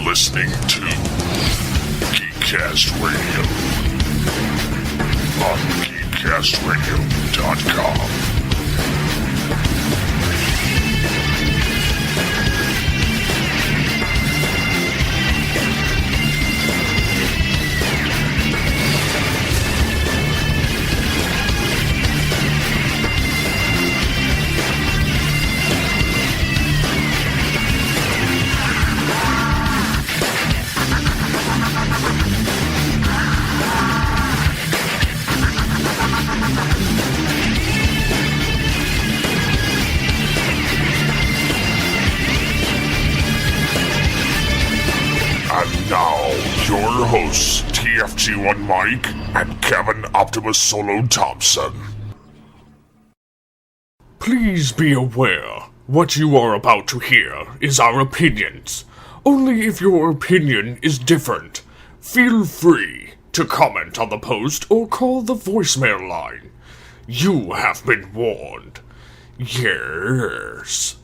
listening to Geekcast Radio on geekcastradio.com. And now, your hosts, TFG1 Mike and Kevin Optimus Solo Thompson. Please be aware, what you are about to hear is our opinions. Only if your opinion is different, feel free to comment on the post or call the voicemail line. You have been warned. Yes.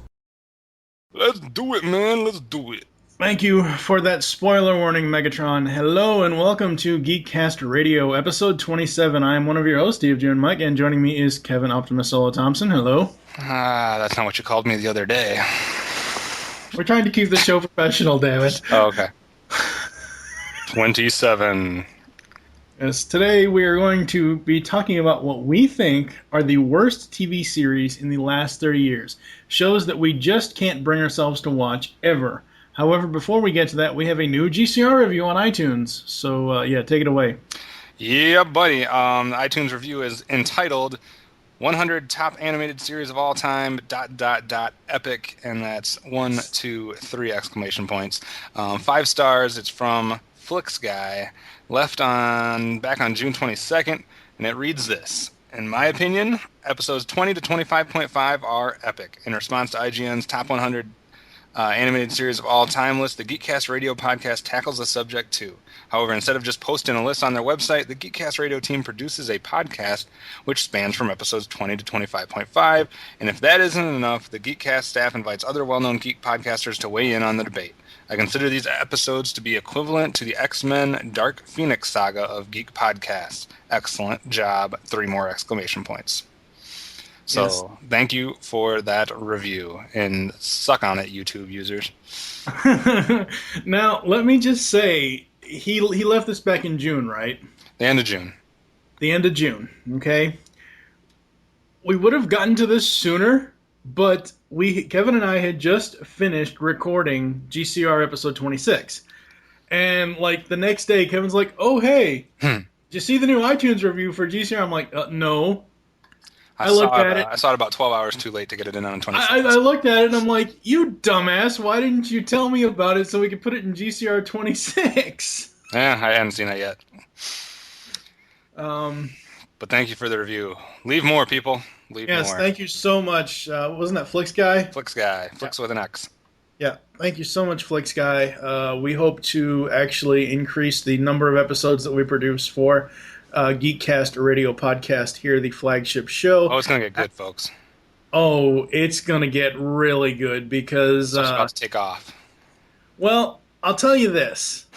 Let's do it, man. Let's do it. Thank you for that spoiler warning, Megatron. Hello and welcome to Geekcast Radio, episode 27. I am one of your hosts, TFG1 Mike, and joining me is Kevin Optimus Solo Thompson. Hello. That's not what you called me the other day. We're trying to keep the show professional, damn it. Oh, okay. 27. Yes, today we are going to be talking about what we think are the worst TV series in the last 30 years. Shows that we just can't bring ourselves to watch, ever. However, before we get to that, we have a new GCR review on iTunes. So, take it away. Yeah, buddy. The iTunes review is entitled 100 Top Animated Series of All Time, ... Epic, and that's 1, 2, 3 exclamation points. 5 stars. It's from Flix Guy, left back on June 22nd, and it reads this. In my opinion, episodes 20 to 25.5 are epic. In response to IGN's Top 100 animated series of all time list, the Geekcast Radio podcast tackles the subject too. However, instead of just posting a list on their website, the Geekcast Radio team produces a podcast which spans from episodes 20 to 25.5, and if that isn't enough, the Geekcast staff invites other well-known geek podcasters to weigh in on the debate. I consider these episodes to be equivalent to the X-Men Dark Phoenix saga of geek podcasts. Excellent job, 3 more exclamation points. So, yes. Thank you for that review, and suck on it, YouTube users. Now, let me just say, he left this back in June, right? The end of June. The end of June, okay? We would have gotten to this sooner, but Kevin and I had just finished recording GCR episode 26. And, the next day, Kevin's like, oh, hey, did you see the new iTunes review for GCR? I'm like, no. I looked at it. I saw it about 12 hours too late to get it in on 26. I looked at it and I'm like, you dumbass, why didn't you tell me about it so we could put it in GCR 26? Yeah, I hadn't seen that yet. But thank you for the review. Leave more, people. Leave more. Yes, thank you so much. Wasn't that Flix Guy? Flix Guy. Flix with an X. Yeah, thank you so much, Flix Guy. We hope to actually increase the number of episodes that we produce for Geekcast Radio podcast here, the flagship show. Oh, it's going to get good, folks. Oh, it's going to get really good because... It's about to take off. Well, I'll tell you this.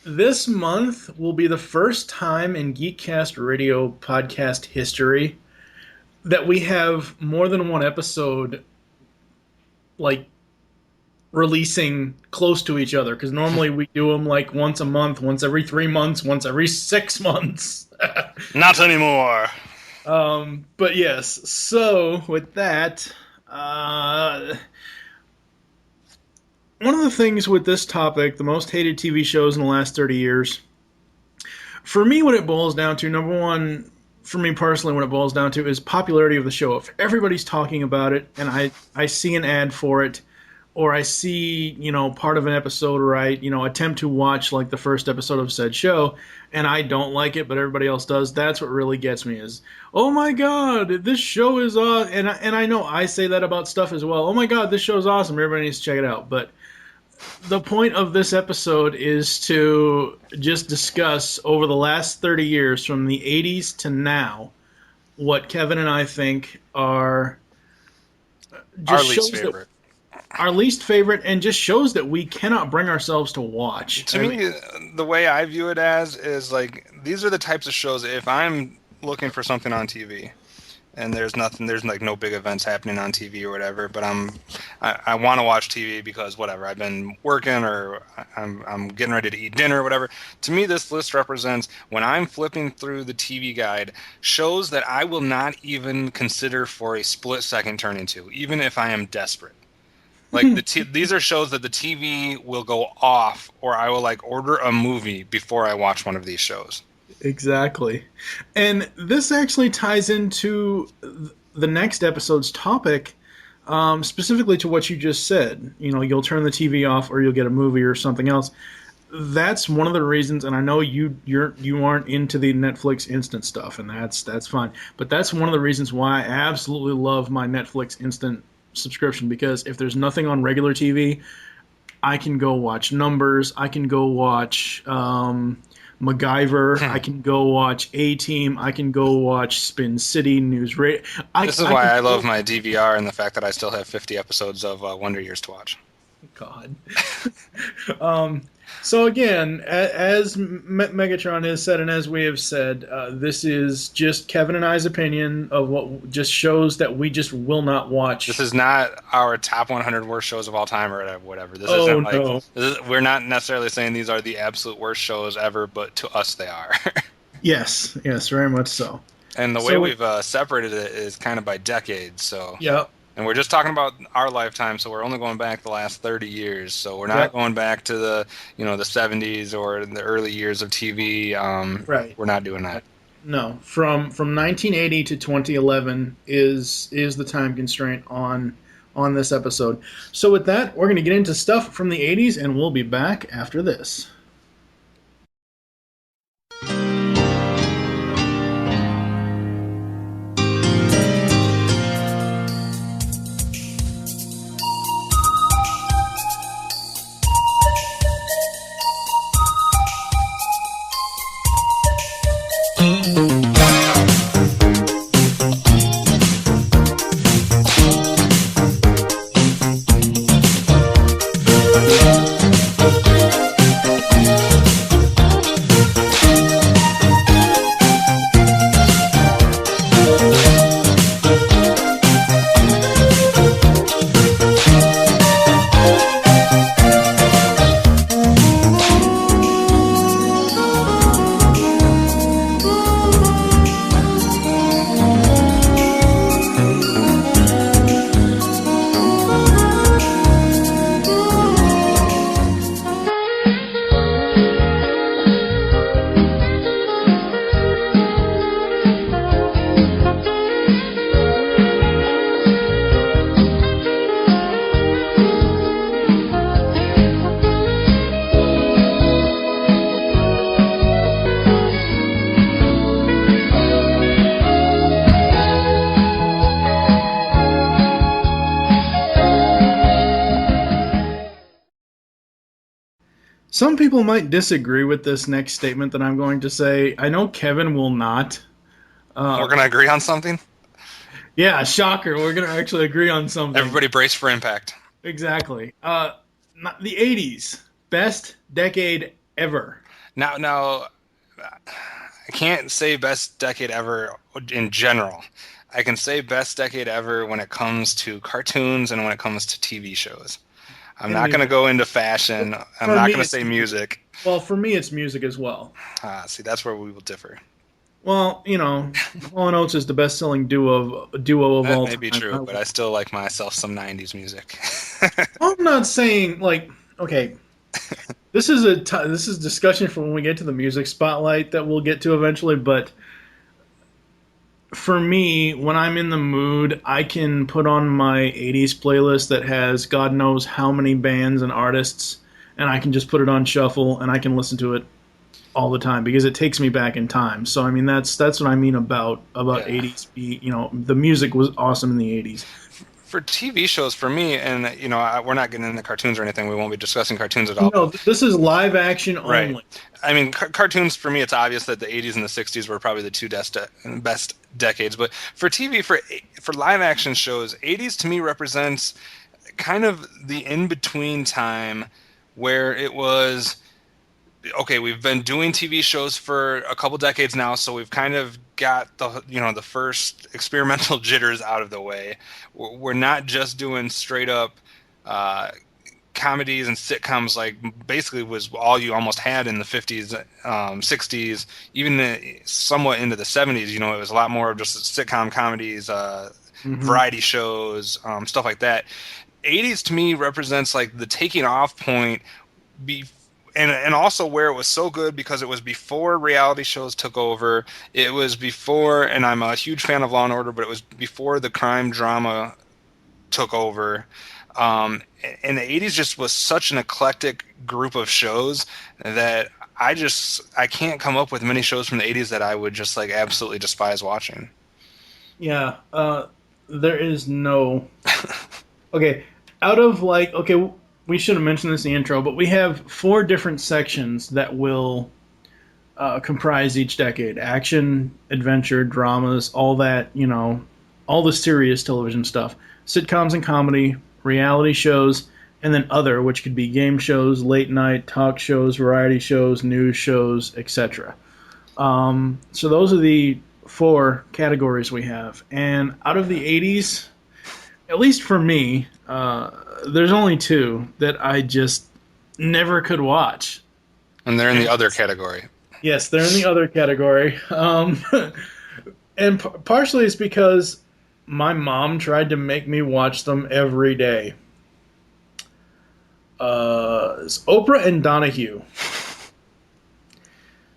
This month will be the first time in Geekcast Radio podcast history that we have more than one episode, releasing close to each other, because normally we do them once a month, once every 3 months, once every 6 months. Not anymore. But yes, so with that, one of the things with this topic, the most hated TV shows in the last 30 years, for me what it boils down to, number one, for me personally what it boils down to is popularity of the show. If everybody's talking about it and I see an ad for it, or I see, part of an episode, or I, attempt to watch, the first episode of said show, and I don't like it, but everybody else does, that's what really gets me is, oh my god, this show is awesome, and I know I say that about stuff as well, oh my god, this show is awesome, everybody needs to check it out, but the point of this episode is to just discuss, over the last 30 years, from the 80s to now, what Kevin and I think are just our least favorite. our least favorite, and just shows that we cannot bring ourselves to watch. To me, the way I view it as is like these are the types of shows. If I'm looking for something on TV, and there's like no big events happening on TV or whatever, but I want to watch TV because whatever, I've been working or I'm getting ready to eat dinner or whatever. To me, this list represents when I'm flipping through the TV guide, shows that I will not even consider for a split second turn into, even if I am desperate. Like these are shows that the TV will go off, or I will like order a movie before I watch one of these shows. Exactly. And this actually ties into the next episode's topic, specifically to what you just said. You know, you'll turn the TV off or you'll get a movie or something else. That's one of the reasons, and I know you aren't into the Netflix instant stuff, and that's fine. But that's one of the reasons why I absolutely love my Netflix instant subscription, because if there's nothing on regular TV, I can go watch Numbers, I can go watch MacGyver, I can go watch A-Team, I can go watch Spin City, News Radio. This is why I love my DVR and the fact that I still have 50 episodes of Wonder Years to watch. God. So again, as Megatron has said, and as we have said, this is just Kevin and I's opinion of what just shows that we just will not watch. This is not our top 100 worst shows of all time or whatever. This Oh, isn't like, no. we're not necessarily saying these are the absolute worst shows ever, but to us they are. Yes, very much so. And the way we've separated it is kind of by decades. So Yep. And we're just talking about our lifetime, so we're only going back the last 30 years. So we're not going back to the 70s or the early years of TV. Right. We're not doing that. No, from 1980 to 2011 is the time constraint on this episode. So with that, we're going to get into stuff from the 80s, and we'll be back after this. Some people might disagree with this next statement that I'm going to say. I know Kevin will not. We're going to agree on something? Yeah, shocker. We're going to actually agree on something. Everybody brace for impact. Exactly. The 80s. Best decade ever. Now, I can't say best decade ever in general. I can say best decade ever when it comes to cartoons and when it comes to TV shows. I'm not going to go into fashion. I'm not going to say music. Well, for me, it's music as well. See, that's where we will differ. Well, Hall & Oates is the best-selling duo of all time. That may be true, but I still like myself some 90s music. I'm not saying, okay, this is discussion for when we get to the music spotlight that we'll get to eventually, but for me, when I'm in the mood, I can put on my 80s playlist that has God knows how many bands and artists, and I can just put it on shuffle, and I can listen to it all the time because it takes me back in time. So, I mean, that's what I mean about 80s. The music was awesome in the 80s. For TV shows, for me, and we're not getting into cartoons or anything. We won't be discussing cartoons at all. No, this is live action only. Right. I mean, cartoons for me, it's obvious that the 80s and the 60s were probably the two best decades. But for TV, for live action shows, 80s to me represents kind of the in-between time where it was, okay, we've been doing TV shows for a couple decades now, so we've kind of got the first experimental jitters out of the way. We're not just doing straight up comedies and sitcoms, like basically was all you almost had in the 50s, 60s, even somewhat into the 70s. It was a lot more of just sitcom comedies, variety shows, stuff like that. 80s to me represents like the taking off point, and also where it was so good because it was before reality shows took over. It was before, and I'm a huge fan of Law and Order, but it was before the crime drama took over. And the 80s just was such an eclectic group of shows that I can't come up with many shows from the 80s that I would just like absolutely despise watching. Yeah, there is no... Okay, out of like... Okay, we should have mentioned this in the intro, but we have 4 different sections that will comprise each decade. Action, adventure, dramas, all that, all the serious television stuff. Sitcoms and comedy, reality shows, and then other, which could be game shows, late night, talk shows, variety shows, news shows, etc. So those are the 4 categories we have. And out of the 80s, at least for me, there's only 2 that I just never could watch. And they're in the other category. Yes, they're in the other category. And partially it's because my mom tried to make me watch them every day. It's Oprah and Donahue.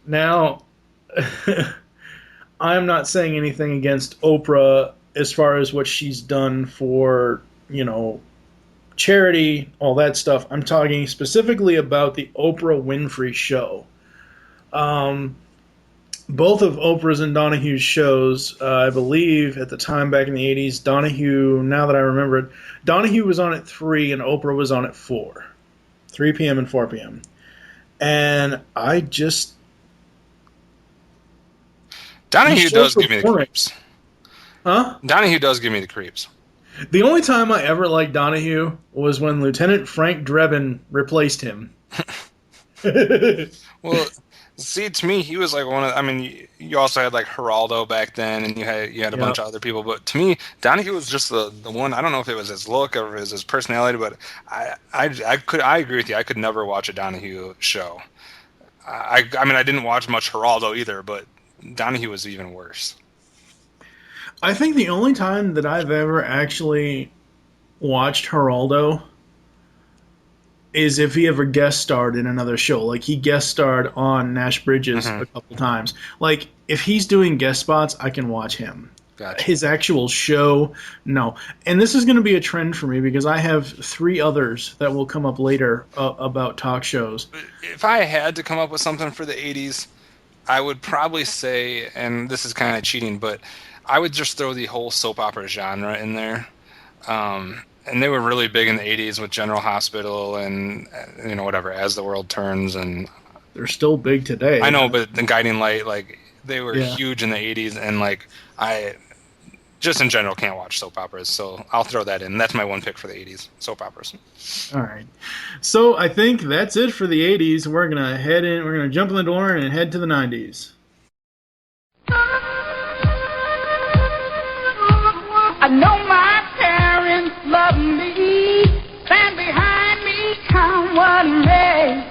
Now, I'm not saying anything against Oprah as far as what she's done for, charity, all that stuff. I'm talking specifically about the Oprah Winfrey Show. Both of Oprah's and Donahue's shows, I believe, at the time back in the 80s, Donahue, now that I remember it, Donahue was on at 3 and Oprah was on at 4. 3 p.m. and 4 p.m. And I just... Donahue does give me the creeps. Huh? Donahue does give me the creeps. The only time I ever liked Donahue was when Lieutenant Frank Drebin replaced him. Well, see, to me, he was like one of... I mean, you also had like Geraldo back then, and you had a bunch of other people. But to me, Donahue was just the one. I don't know if it was his look or his personality, but I agree with you. I could never watch a Donahue show. I mean, I didn't watch much Geraldo either, but Donahue was even worse. I think the only time that I've ever actually watched Geraldo is if he ever guest starred in another show. Like, he guest starred on Nash Bridges a couple times. Like, if he's doing guest spots, I can watch him. Gotcha. His actual show, no. And this is going to be a trend for me because I have 3 others that will come up later about talk shows. If I had to come up with something for the 80s, I would probably say, and this is kind of cheating, but I would just throw the whole soap opera genre in there. And they were really big in the 80s with General Hospital and, whatever, As the World Turns. And they're still big today. I know, but The Guiding Light, like, they were huge in the 80s. And, like, I just in general can't watch soap operas. So I'll throw that in. That's my one pick for the 80s, soap operas. All right. So I think that's it for the 80s. We're going to head in. We're going to jump in the door and head to the 90s. I know my parents love me, stand behind me, come what may.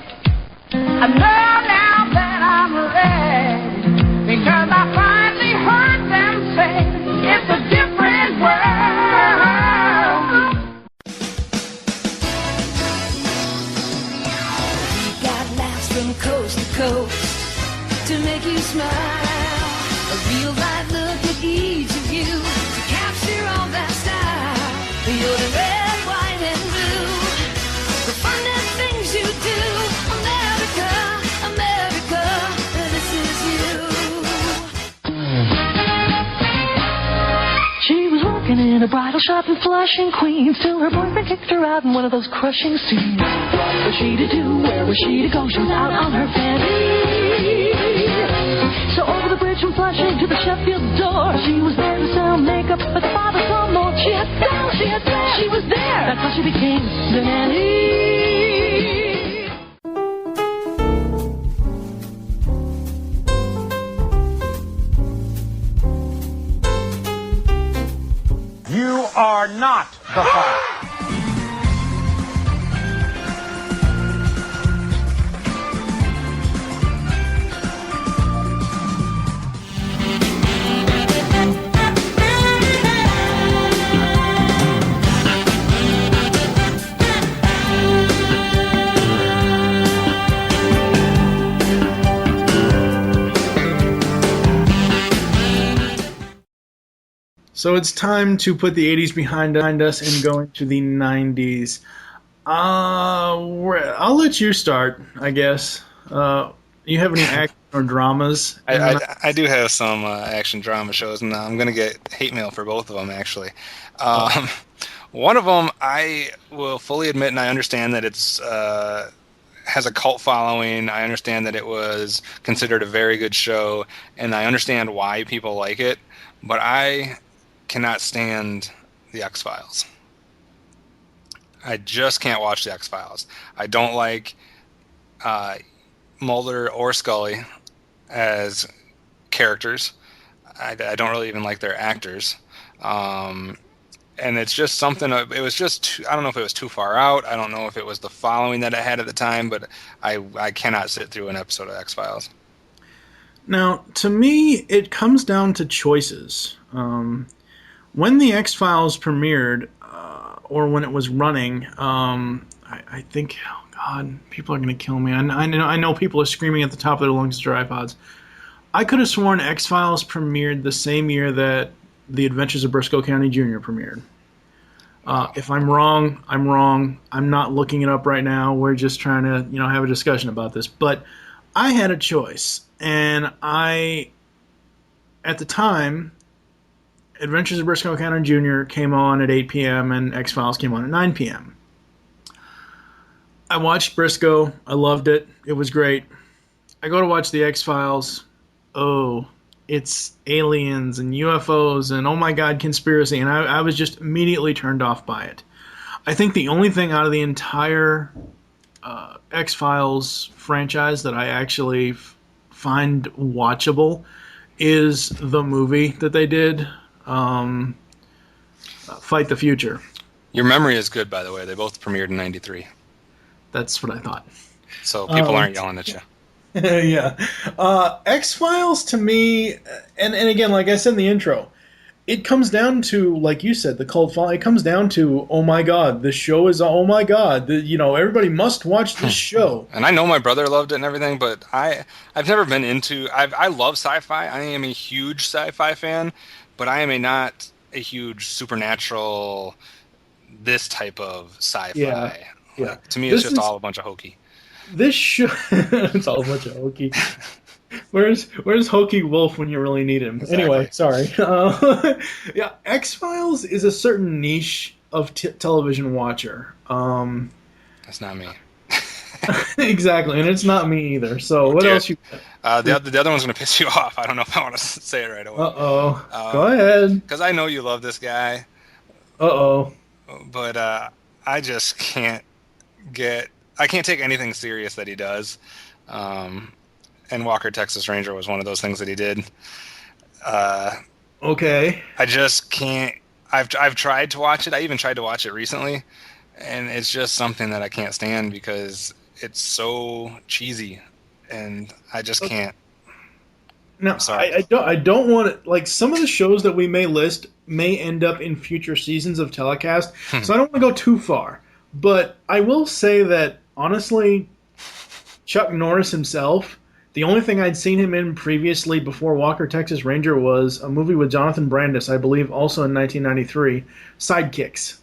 I know now that I'm ready, because I finally heard them say it's a different world. We got laughs from coast to coast to make you smile. A real live look at each of you. Capture all that style. You're the red, white, and blue. The funnest things you do. America, America, this is you. She was working in a bridal shop in Flushing, Queens, till her boyfriend kicked her out in one of those crushing scenes. What was she to do? Where was she to go? She was out on her fanny. So over the bridge from Flushing to the Sheffield door, she was there to sell makeup, but the father saw more. She had style, she had flair, she was there. That's how she became the nanny. You are not the father. So it's time to put the 80s behind us and go into the 90s. I'll let you start, I guess. You have any action or dramas? I do have some action drama shows, and I'm going to get hate mail for both of them, actually. One of them, I will fully admit, and I understand that it's has a cult following. I understand that it was considered a very good show, and I understand why people like it, but I cannot stand the X-Files. I just can't watch the X-Files. I don't like Mulder or Scully as characters. I don't really even like their actors. And it's just something, it was just, I don't know if it was too far out. I don't know if it was the following that I had at the time, but I cannot sit through an episode of X-Files. Now, to me, it comes down to choices. When the X-Files premiered, or when it was running, I think, oh God, people are going to kill me. I know people are screaming at the top of their lungs to iPods. I could have sworn X-Files premiered the same year that The Adventures of Briscoe County Jr. premiered. If I'm wrong, I'm wrong. I'm not looking it up right now. We're just trying to, have a discussion about this. But I had a choice, and at the time, Adventures of Briscoe County Jr. came on at 8 p.m. and X-Files came on at 9 p.m. I watched Briscoe. I loved it. It was great. I go to watch the X-Files. Oh, it's aliens and UFOs and oh my God, conspiracy. And I was just immediately turned off by it. I think the only thing out of the entire X-Files franchise that I actually find watchable is the movie that they did, Fight the Future. Your memory is good, by the way. They both premiered in 93. That's what I thought. So people aren't yelling at you. Yeah. X-Files to me, and again, like I said in the intro, it comes down to, like you said, the cult following. It comes down to, oh my God, this show is, oh my God, everybody must watch this show. And I know my brother loved it and everything, but I've never been into, I love sci-fi. I am a huge sci-fi fan, but I am not a huge supernatural, this type of sci-fi. Yeah. To me, it's just all a bunch of hokey. This show, it's all a bunch of hokey. Where's Hokey Wolf when you really need him? Exactly. Anyway, sorry. Yeah, X-Files is a certain niche of television watcher. That's not me. Exactly, and it's not me either. So what else you got? The other one's going to piss you off. I don't know if I want to say it right away. Uh-oh. Go ahead. Because I know you love this guy. Uh-oh. But I just can't I can't take anything serious that he does. And Walker, Texas Ranger was one of those things that he did. Okay. I just can't. I've tried to watch it. I even tried to watch it recently, and it's just something that I can't stand because it's so cheesy, and I just can't. No, I don't want it. Like, some of the shows that we may list may end up in future seasons of telecast, so I don't want to go too far. But I will say that, honestly, Chuck Norris himself, the only thing I'd seen him in previously before Walker, Texas Ranger was a movie with Jonathan Brandis, I believe, also in 1993, Sidekicks.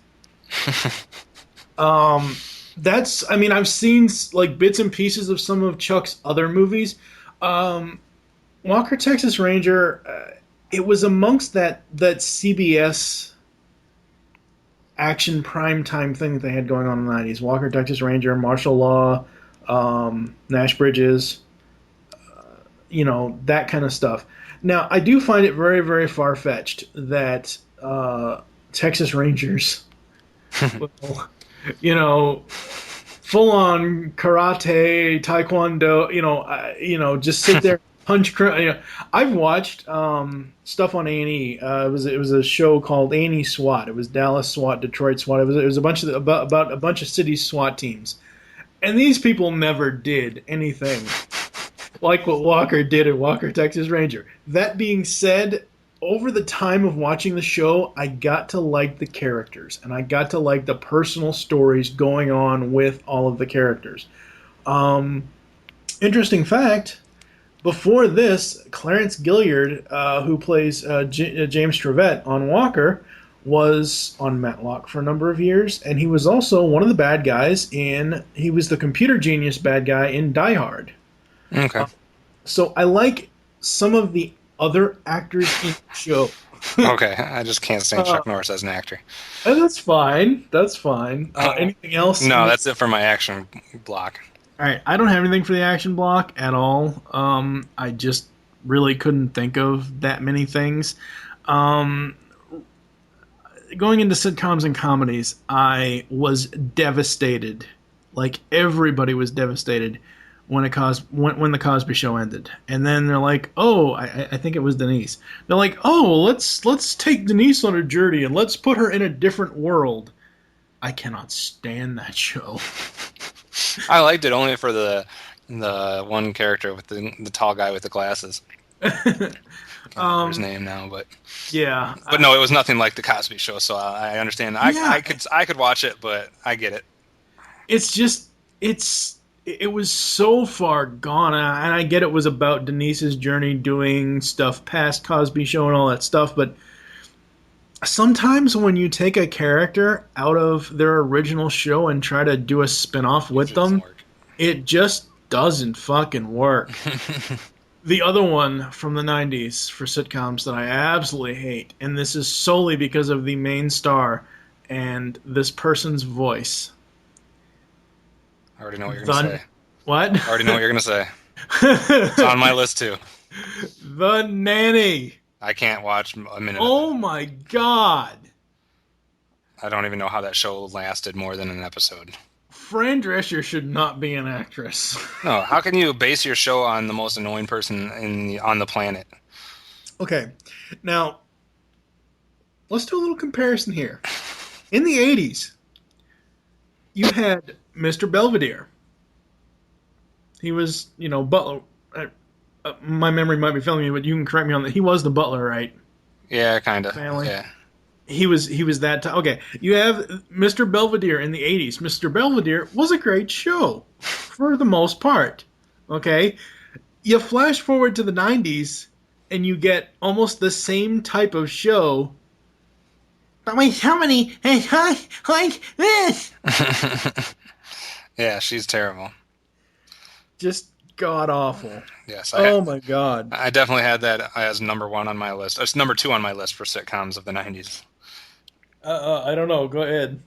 I've seen like bits and pieces of some of Chuck's other movies. Walker, Texas Ranger, it was amongst that CBS action primetime thing that they had going on in the 90s. Walker, Texas Ranger, Martial Law, Nash Bridges, that kind of stuff. Now, I do find it very, very far-fetched that Texas Rangers full on karate, taekwondo. Just sit there, punch. I've watched stuff on A&E. It was a show called A&E SWAT. It was Dallas SWAT, Detroit SWAT. It was a bunch of about a bunch of city SWAT teams, and these people never did anything like what Walker did in Walker Texas Ranger. That being said, over the time of watching the show, I got to like the characters and I got to like the personal stories going on with all of the characters. Interesting fact, before this, Clarence Gilliard, who plays James Trevette on Walker, was on Matlock for a number of years, and he was also one of the bad guys he was the computer genius bad guy in Die Hard. Okay. So I like some of the other actors in the show. Okay, I just can't stand Chuck Norris as an actor. And that's fine. That's fine. Anything else? No, that's it for my action block. All right. I don't have anything for the action block at all. I just really couldn't think of that many things. Going into sitcoms and comedies, I was devastated. Like everybody was devastated when the Cosby Show ended, and then they're like, "Oh, I think it was Denise." They're like, "Oh, let's take Denise on her journey and let's put her in a different world." I cannot stand that show. I liked it only for the one character with the tall guy with the glasses. I can't remember his name now, but yeah. But no, it was nothing like the Cosby Show, so I understand. I could watch it, but I get it. It's just it was so far gone, and I get it was about Denise's journey doing stuff past Cosby Show and all that stuff, but sometimes when you take a character out of their original show and try to do a spin-off with them, it just doesn't fucking work. The other one from the 90s for sitcoms that I absolutely hate, and this is solely because of the main star and this person's voice. I already know what you're going to say. What? I already know what you're going to say. It's on my list, too. The Nanny. I can't watch a minute. Oh, my God. I don't even know how that show lasted more than an episode. Fran Drescher should not be an actress. No, how can you base your show on the most annoying person on the planet? Okay, now, let's do a little comparison here. In the 80s, you had Mr. Belvedere. He was, butler. My memory might be failing me, but you can correct me on that. He was the butler, right? Yeah, kind of. Family. Yeah. He was that. Okay, you have Mr. Belvedere in the 80s. Mr. Belvedere was a great show for the most part. Okay, you flash forward to the 90s, and you get almost the same type of show. But wait, how many like this? Yeah, she's terrible. Just god awful. Yes. My god. I definitely had that as number one on my list. It's number two on my list for sitcoms of the 90s. I don't know. Go ahead.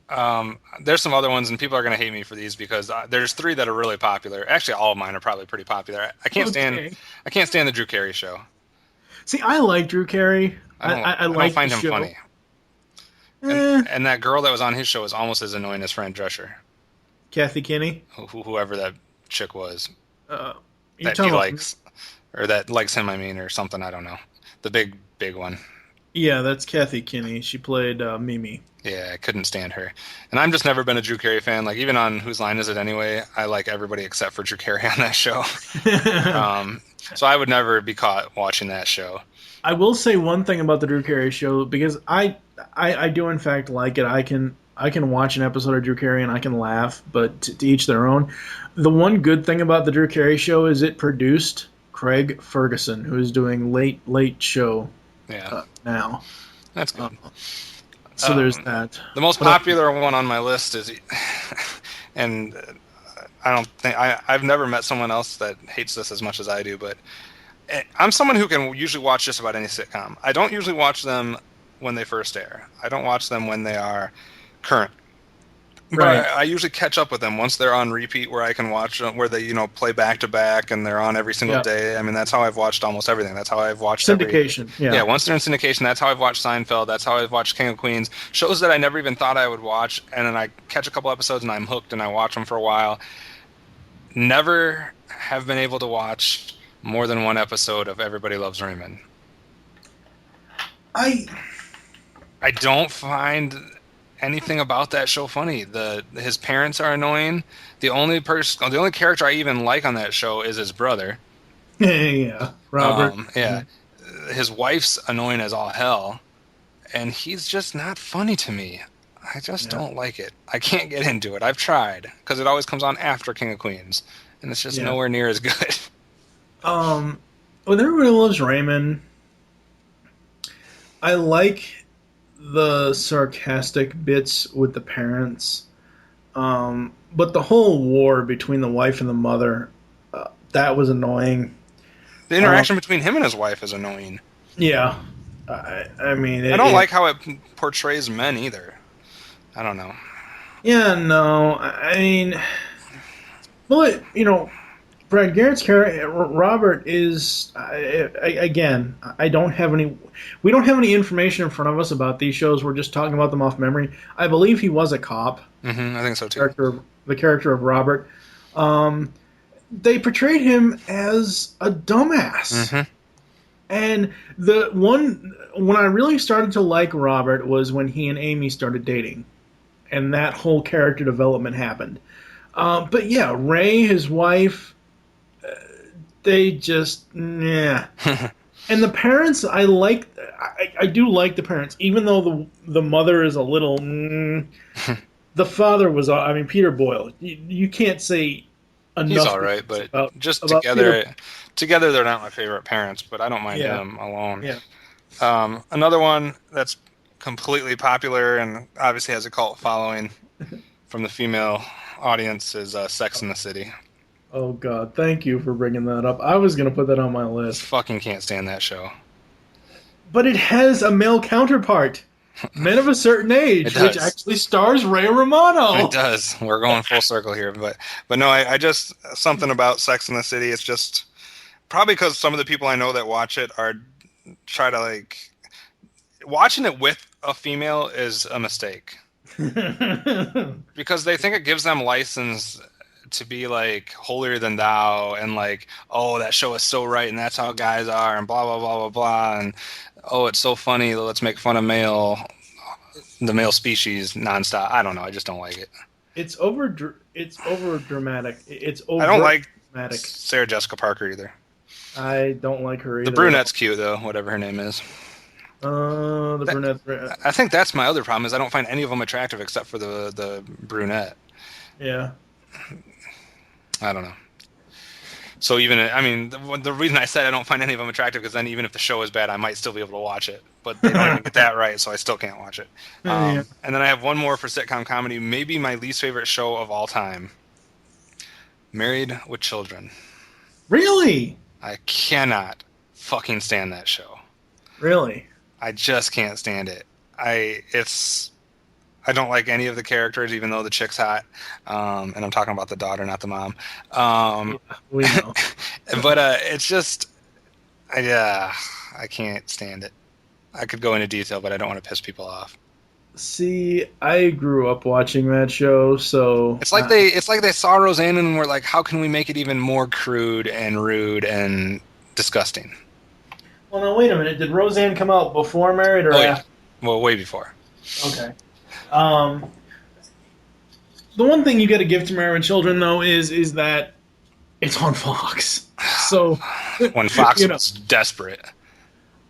There's some other ones, and people are going to hate me for these because there's three that are really popular. Actually, all of mine are probably pretty popular. I can't stand the Drew Carey Show. See, I like Drew Carey. I don't find him show. funny. And that girl that was on his show is almost as annoying as Fran Drescher. Kathy Kinney? Whoever that chick was. That he likes. Or that likes him, or something, I don't know. The big one. Yeah, that's Kathy Kinney. She played Mimi. Yeah, I couldn't stand her. And I've just never been a Drew Carey fan. Like, even on Whose Line Is It Anyway, I like everybody except for Drew Carey on that show. So I would never be caught watching that show. I will say one thing about the Drew Carey show, because I do in fact like it. I can watch an episode of Drew Carey and I can laugh, but to each their own. The one good thing about the Drew Carey show is it produced Craig Ferguson, who is doing Late Show now. That's good. So there's that. The most popular one on my list is, and I don't think I've never met someone else that hates this as much as I do, but I'm someone who can usually watch just about any sitcom. I don't usually watch them when they first air. I don't watch them when they are current. Right. I usually catch up with them once they're on repeat, where I can watch them, where they play back to back and they're on every single day. I mean, that's how I've watched almost everything. That's how I've watched syndication. Yeah, once they're in syndication, that's how I've watched Seinfeld. That's how I've watched King of Queens. Shows that I never even thought I would watch, and then I catch a couple episodes and I'm hooked and I watch them for a while. Never have been able to watch more than one episode of Everybody Loves Raymond. I don't find anything about that show funny. His parents are annoying. The only character I even like on that show is his brother. Yeah, Robert. His wife's annoying as all hell, and he's just not funny to me. I just don't like it. I can't get into it. I've tried because it always comes on after King of Queens, and it's just nowhere near as good. With Everybody Loves Raymond, I like the sarcastic bits with the parents, but the whole war between the wife and the mother, that was annoying. The interaction between him and his wife is annoying. Yeah. I mean... I don't like how it portrays men either. I don't know. Yeah, no. I mean... Well, Brad Garrett's character, Robert, is... again, I don't have any... We don't have any information in front of us about these shows. We're just talking about them off memory. I believe he was a cop. Mm-hmm, I think so, too. The character of Robert. They portrayed him as a dumbass. Mm-hmm. And when I really started to like Robert was when he and Amy started dating. And that whole character development happened. But yeah, Ray, his wife, they just, yeah. And the parents, I do like the parents, even though the mother is a little, the father was, Peter Boyle. You can't say enough. He's all right, but just together they're not my favorite parents, but I don't mind him alone. Yeah. Another one that's completely popular and obviously has a cult following from the female audience is Sex and the City. Oh God, thank you for bringing that up. I was going to put that on my list. Fucking can't stand that show. But it has a male counterpart. Men of a Certain Age, which actually stars Ray Romano. It does. We're going full circle here, but no, I just something about Sex and the City. It's just probably because some of the people I know that watch it are try to watching it with a female is a mistake because they think it gives them license to be holier than thou and oh, that show is so right and that's how guys are and blah blah blah blah blah and oh, it's so funny, let's make fun of the male species nonstop. I don't know, I just don't like it. It's over dramatic. I don't like dramatic. Sarah Jessica Parker either. I don't like her either. The brunette's cute though, whatever her name is. Brunette. I think that's my other problem is I don't find any of them attractive except for the brunette. Yeah. I don't know. So even, the reason I said I don't find any of them attractive because then even if the show is bad, I might still be able to watch it. But they don't even get that right, so I still can't watch it. And then I have one more for sitcom comedy, maybe my least favorite show of all time. Married with Children. Really? I cannot fucking stand that show. Really? I just can't stand it. I don't like any of the characters, even though the chick's hot. And I'm talking about the daughter, not the mom. We know. But it's just, I can't stand it. I could go into detail, but I don't want to piss people off. See, I grew up watching that show, so it's like they saw Roseanne and were like, how can we make it even more crude and rude and disgusting? Well, now wait a minute. Did Roseanne come out before Married or after? Well, way before. Okay. The one thing you got to give to Married with Children, though, is that it's on Fox. So when Fox was desperate.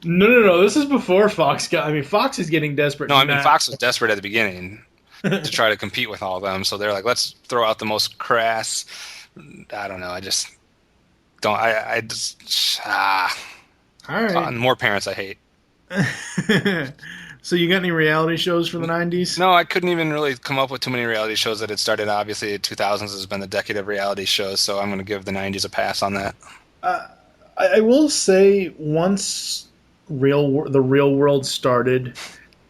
No. This is before Fox Fox is getting desperate. No, Fox was desperate at the beginning to try to compete with all of them. So they're like, let's throw out the most crass. I don't know. I just don't. I just. All right. More parents I hate. So you got any reality shows from the 90s? No, I couldn't even really come up with too many reality shows that had started. Obviously, the 2000s has been the decade of reality shows, so I'm going to give the 90s a pass on that. I will say once the real world started,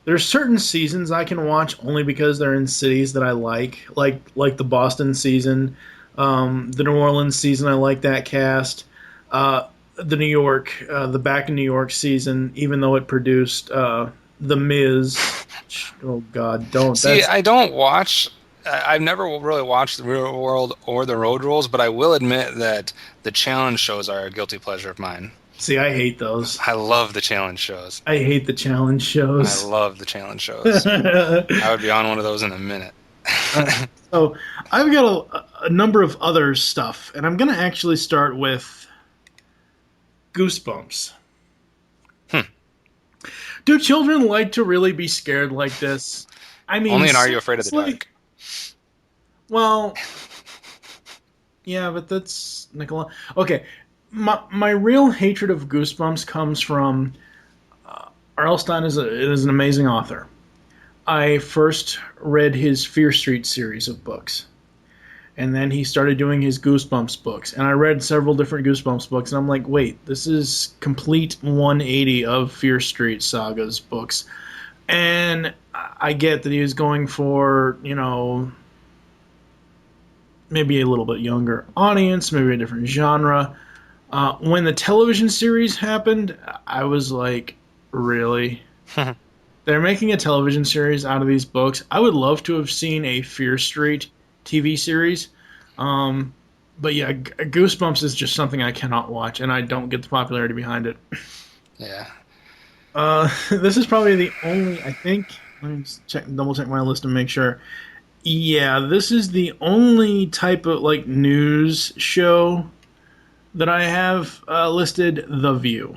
There's certain seasons I can watch only because they're in cities that I like the Boston season, the New Orleans season. I like that cast. The New York, the Back in New York season, even though it produced The Miz. Oh God, don't. See, I don't watch. I've never really watched the Real World or the Road Rules, but I will admit that the challenge shows are a guilty pleasure of mine. See, I hate those. I love the challenge shows. I hate the challenge shows. I love the challenge shows. I would be on one of those in a minute. So I've got a number of other stuff, and I'm going to actually start with Goosebumps. Do children like to really be scared like this? I mean, only in Are You Afraid of the Dark? Well, yeah, but that's Nicola. Okay, my real hatred of Goosebumps comes from R.L. Stine is an amazing author. I first read his Fear Street series of books. And then he started doing his Goosebumps books. And I read several different Goosebumps books. And I'm like, wait, this is complete 180 of Fear Street Saga's books. And I get that he was going for, maybe a little bit younger audience, maybe a different genre. When the television series happened, I was like, really? They're making a television series out of these books. I would love to have seen a Fear Street TV series. But yeah, Goosebumps is just something I cannot watch, and I don't get the popularity behind it. Yeah. This is probably the only, I think, let me double check my list and make sure. Yeah, this is the only type of news show that I have listed, The View.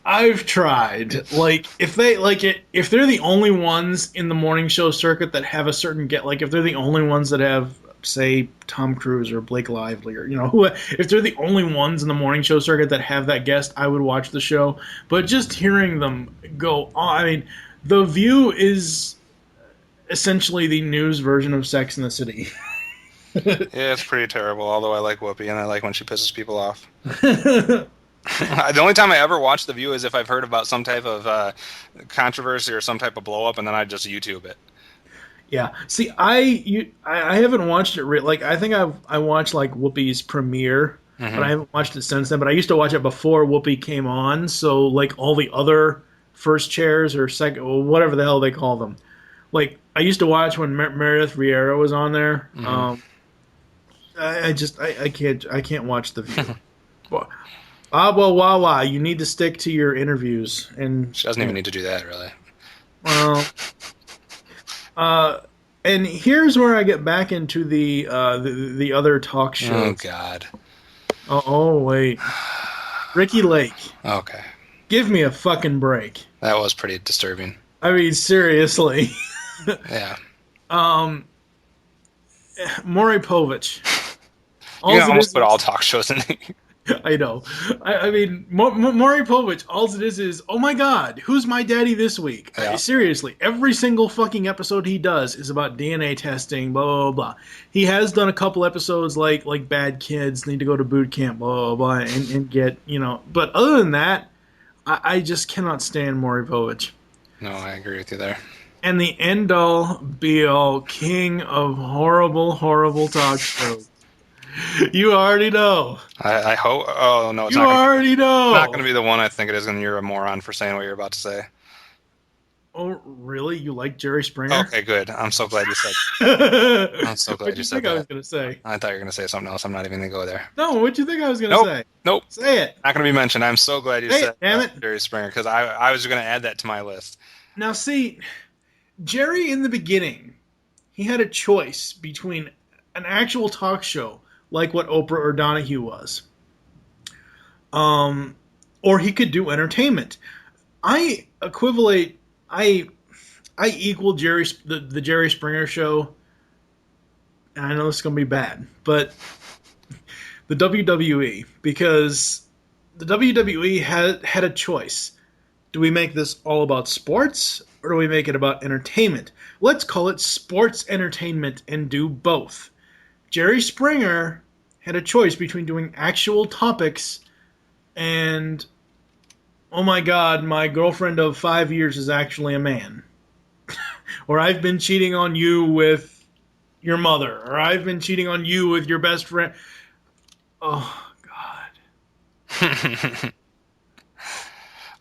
I've tried. If they're the only ones in the morning show circuit that have a certain if they're the only ones that have, say, Tom Cruise or Blake Lively or if they're the only ones in the morning show circuit that have that guest, I would watch the show. But just hearing them go on, I mean, The View is essentially the news version of Sex and the City. Yeah, it's pretty terrible, although I like Whoopi, and I like when she pisses people off. The only time I ever watch The View is if I've heard about some type of controversy or some type of blow-up, and then I just YouTube it. Yeah. See, I haven't watched it. I think I watched Whoopi's premiere, but I haven't watched it since then. But I used to watch it before Whoopi came on, so all the other first chairs or second, or whatever the hell they call them. I used to watch when Meredith Vieira was on there. I can't watch The View. Wawa, you need to stick to your interviews. And she doesn't even need to do that, really. Well, and here's where I get back into the other talk shows. Oh God. Oh wait, Ricky Lake. Okay. Give me a fucking break. That was pretty disturbing. I mean, seriously. Yeah. Maury Povich. You can almost put all talk shows in there. I know. I mean, Maury Povich, all it is, oh my God, who's my daddy this week? Yeah. Seriously, every single fucking episode he does is about DNA testing, blah, blah, blah. He has done a couple episodes like bad kids need to go to boot camp, blah, blah, blah, and get, But other than that, I just cannot stand Maury Povich. No, I agree with you there. And the end-all, be-all king of horrible, horrible talk shows. You already know. I hope. Oh no, it's you not. You already know. It's not going to be the one I think it is, and you're a moron for saying what you're about to say. Oh, really? You like Jerry Springer? Okay, good. I'm so glad you said. I'm so glad you said that. What did you think I was going to say? I thought you were going to say something else. I'm not even going to go there. No, what did you think I was going to say? Nope. Say it. Not going to be mentioned. I'm so glad you said damn it. Jerry Springer, because I was going to add that to my list. Now, see, Jerry in the beginning, he had a choice between an actual talk show like what Oprah or Donahue was, or he could do entertainment. I equal the Jerry Springer show, and I know this is going to be bad, but the WWE, because the WWE had a choice. Do we make this all about sports, or do we make it about entertainment? Let's call it sports entertainment and do both. Jerry Springer had a choice between doing actual topics and oh my God, my girlfriend of 5 years is actually a man. Or I've been cheating on you with your mother. Or I've been cheating on you with your best friend. Oh, God.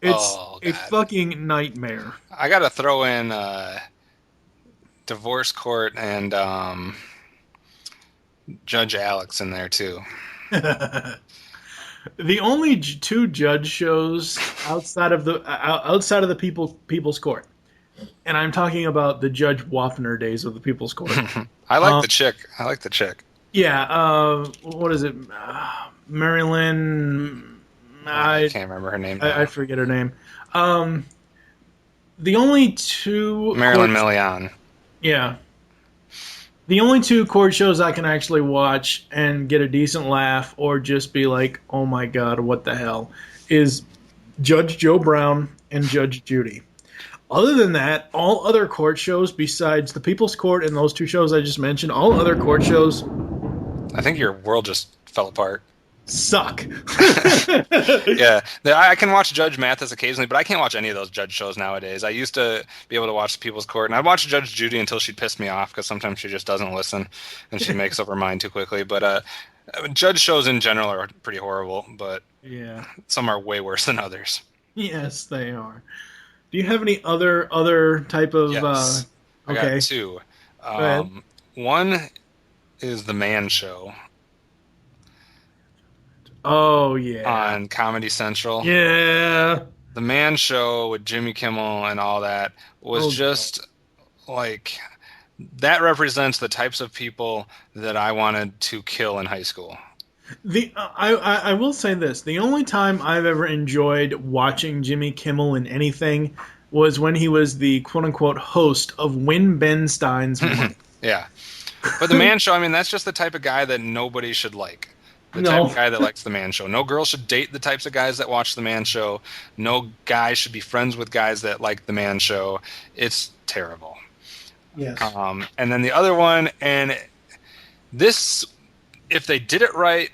It's Oh, a God. fucking nightmare. I got to throw in Divorce Court and Judge Alex in there, too. The only two judge shows outside of the People's Court, and I'm talking about the Judge Waffner days of the People's Court. I like the chick. I like the chick. Yeah, what is it? Marilyn. I can't remember her name now. I forget her name. The only two Marilyn Millian. Yeah. The only two court shows I can actually watch and get a decent laugh or just be like, oh my God, what the hell, is Judge Joe Brown and Judge Judy. Other than that, all other court shows besides the People's Court and those two shows I just mentioned, all other court shows I think your world just fell apart. suck. Yeah, I can watch Judge Mathis occasionally, but I can't watch any of those judge shows nowadays. I used to be able to watch the People's Court, and I'd watch Judge Judy until she'd piss me off, because sometimes she just doesn't listen, and she makes up her mind too quickly. But judge shows in general are pretty horrible, but Yeah. some are way worse than others. Yes, they are. Do you have any other type of... Yes. I okay. got two. Go ahead. One is The Man Show Oh, yeah. on Comedy Central. Yeah. The Man Show with Jimmy Kimmel and all that was just like, that represents the types of people that I wanted to kill in high school. I will say this. The only time I've ever enjoyed watching Jimmy Kimmel in anything was when he was the quote-unquote host of Win Ben Stein's Money. Yeah. But The Man Show, I mean, that's just the type of guy that nobody should like. The type of guy that likes The Man Show. No girl should date the types of guys that watch The Man Show. No guy should be friends with guys that like The Man Show. It's terrible. Yes. And then the other one, and this, if they did it right,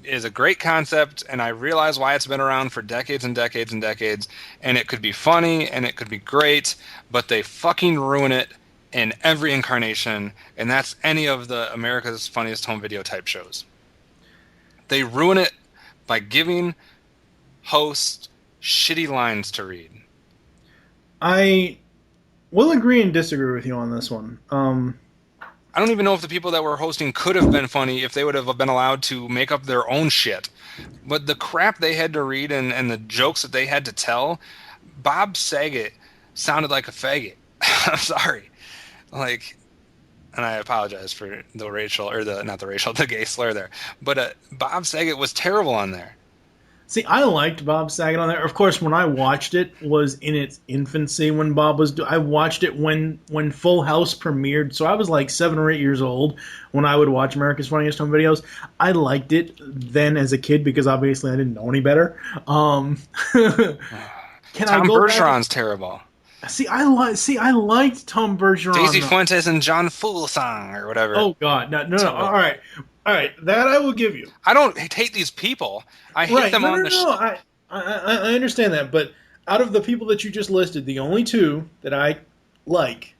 is a great concept, and I realize why it's been around for decades and decades and decades, and it could be funny, and it could be great, but they fucking ruin it in every incarnation, and that's any of the America's Funniest Home Video type shows. They ruin it by giving hosts shitty lines to read. I will agree and disagree with you on this one. I don't even know if the people that were hosting could have been funny if they would have been allowed to make up their own shit. But the crap they had to read and the jokes that they had to tell, Bob Saget sounded like a faggot. I'm sorry. Like, and I apologize for the racial, or the gay slur there. But Bob Saget was terrible on there. See, I liked Bob Saget on there. Of course, when I watched it was in its infancy when Bob was... I watched it when Full House premiered, so I was like 7 or 8 years old when I would watch America's Funniest Home Videos. I liked it then as a kid because obviously I didn't know any better. Tom Bergeron's terrible. See, I liked Tom Bergeron. Daisy Fuentes and John Fugelsang or whatever. Oh God, no. All right, that I will give you. I don't hate these people. I hate them on the show. I understand that, but out of the people that you just listed, the only two that I like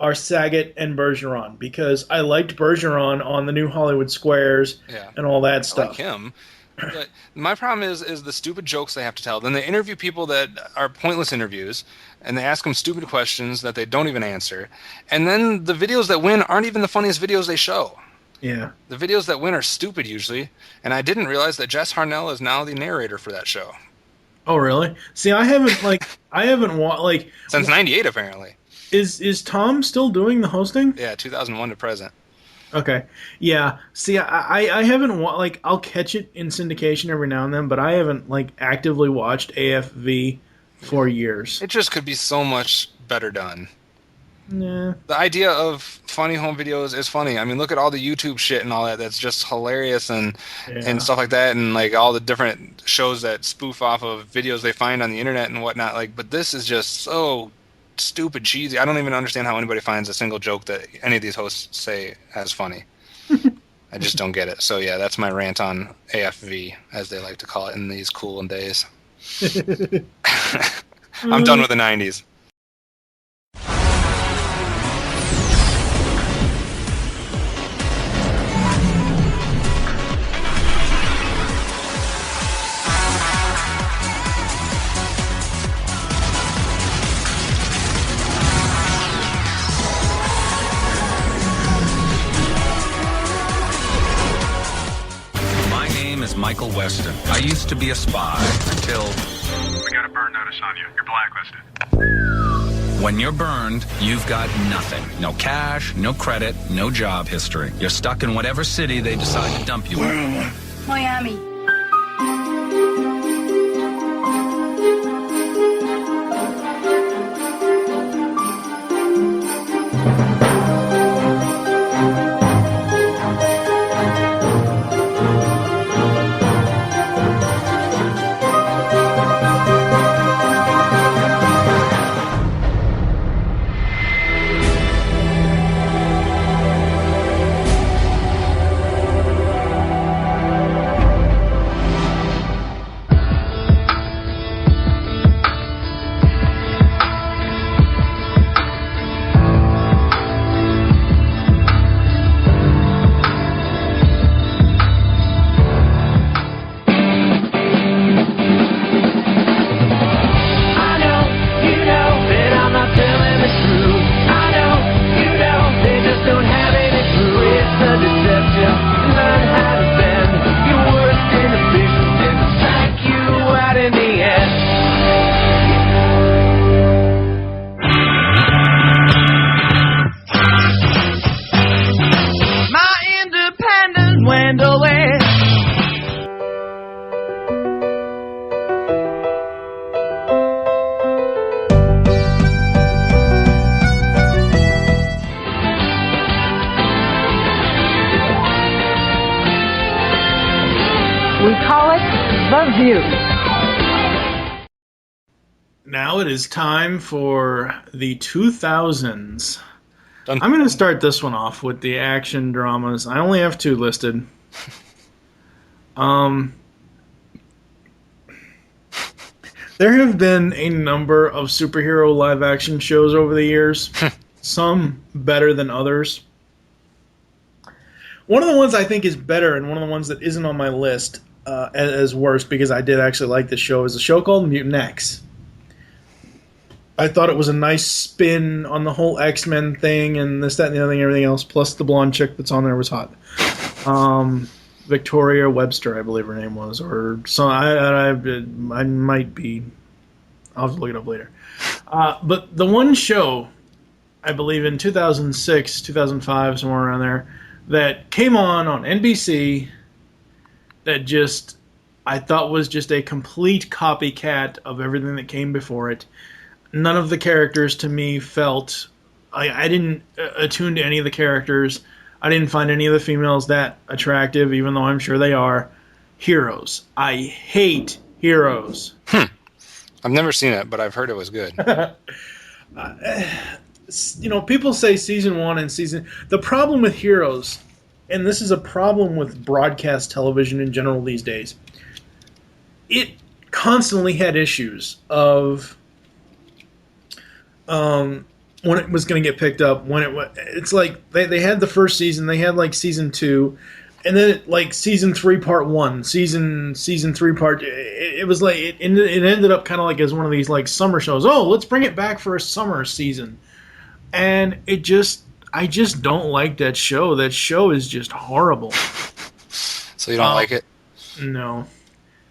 are Saget and Bergeron, because I liked Bergeron on the New Hollywood Squares and all that stuff. I like him. But my problem is the stupid jokes they have to tell. Then they interview people that are pointless interviews, and they ask them stupid questions that they don't even answer. And then the videos that win aren't even the funniest videos they show. Yeah. The videos that win are stupid usually, and I didn't realize that Jess Harnell is now the narrator for that show. Oh, really? See, I haven't since '98 apparently. Is Tom still doing the hosting? Yeah, 2001 to present. Okay. Yeah. See, I haven't I'll catch it in syndication every now and then, but I haven't actively watched AFV for years. It just could be so much better done. Yeah. The idea of funny home videos is funny. I mean, look at all the YouTube shit and all that. That's just hilarious and stuff like that, and all the different shows that spoof off of videos they find on the internet and whatnot. But this is just so stupid cheesy. I don't even understand how anybody finds a single joke that any of these hosts say as funny. I just don't get it. So yeah, that's my rant on AFV, as they like to call it in these cool days. I'm done with the 90s. My name is Michael Weston. I used to be a spy until... We got a burn notice on you. You're blacklisted. When you're burned, you've got nothing. No cash, no credit, no job history. You're stuck in whatever city they decide to dump you in. Miami. We call it The View. Now it is time for the 2000s. Done. I'm going to start this one off with the action dramas. I only have 2 listed. There have been a number of superhero live-action shows over the years. Some better than others. One of the ones I think is better, and one of the ones that isn't on my list as worst, because I did actually like this show, is a show called Mutant X. I thought it was a nice spin on the whole X-Men thing, and this, that, and the other thing, everything else, plus the blonde chick that's on there was hot. Victoria Webster, I believe her name was, or so. I might be. I'll have to look it up later. But the one show, I believe in 2006, 2005, somewhere around there, that came on NBC, that just I thought was just a complete copycat of everything that came before it. None of the characters to me felt. I didn't attune to any of the characters. I didn't find any of the females that attractive, even though I'm sure they are. Heroes. I hate Heroes. I've never seen it, but I've heard it was good. People say season 1 and season... The problem with Heroes, and this is a problem with broadcast television in general these days, it constantly had issues of... when it was going to get picked up, it's like they had the first season, they had like season 2, and then season 3 part 1, season 3 part. It was like it ended up kind of like as one of these like summer shows. Oh, let's bring it back for a summer season, and I just don't like that show. That show is just horrible. So you don't like it? No.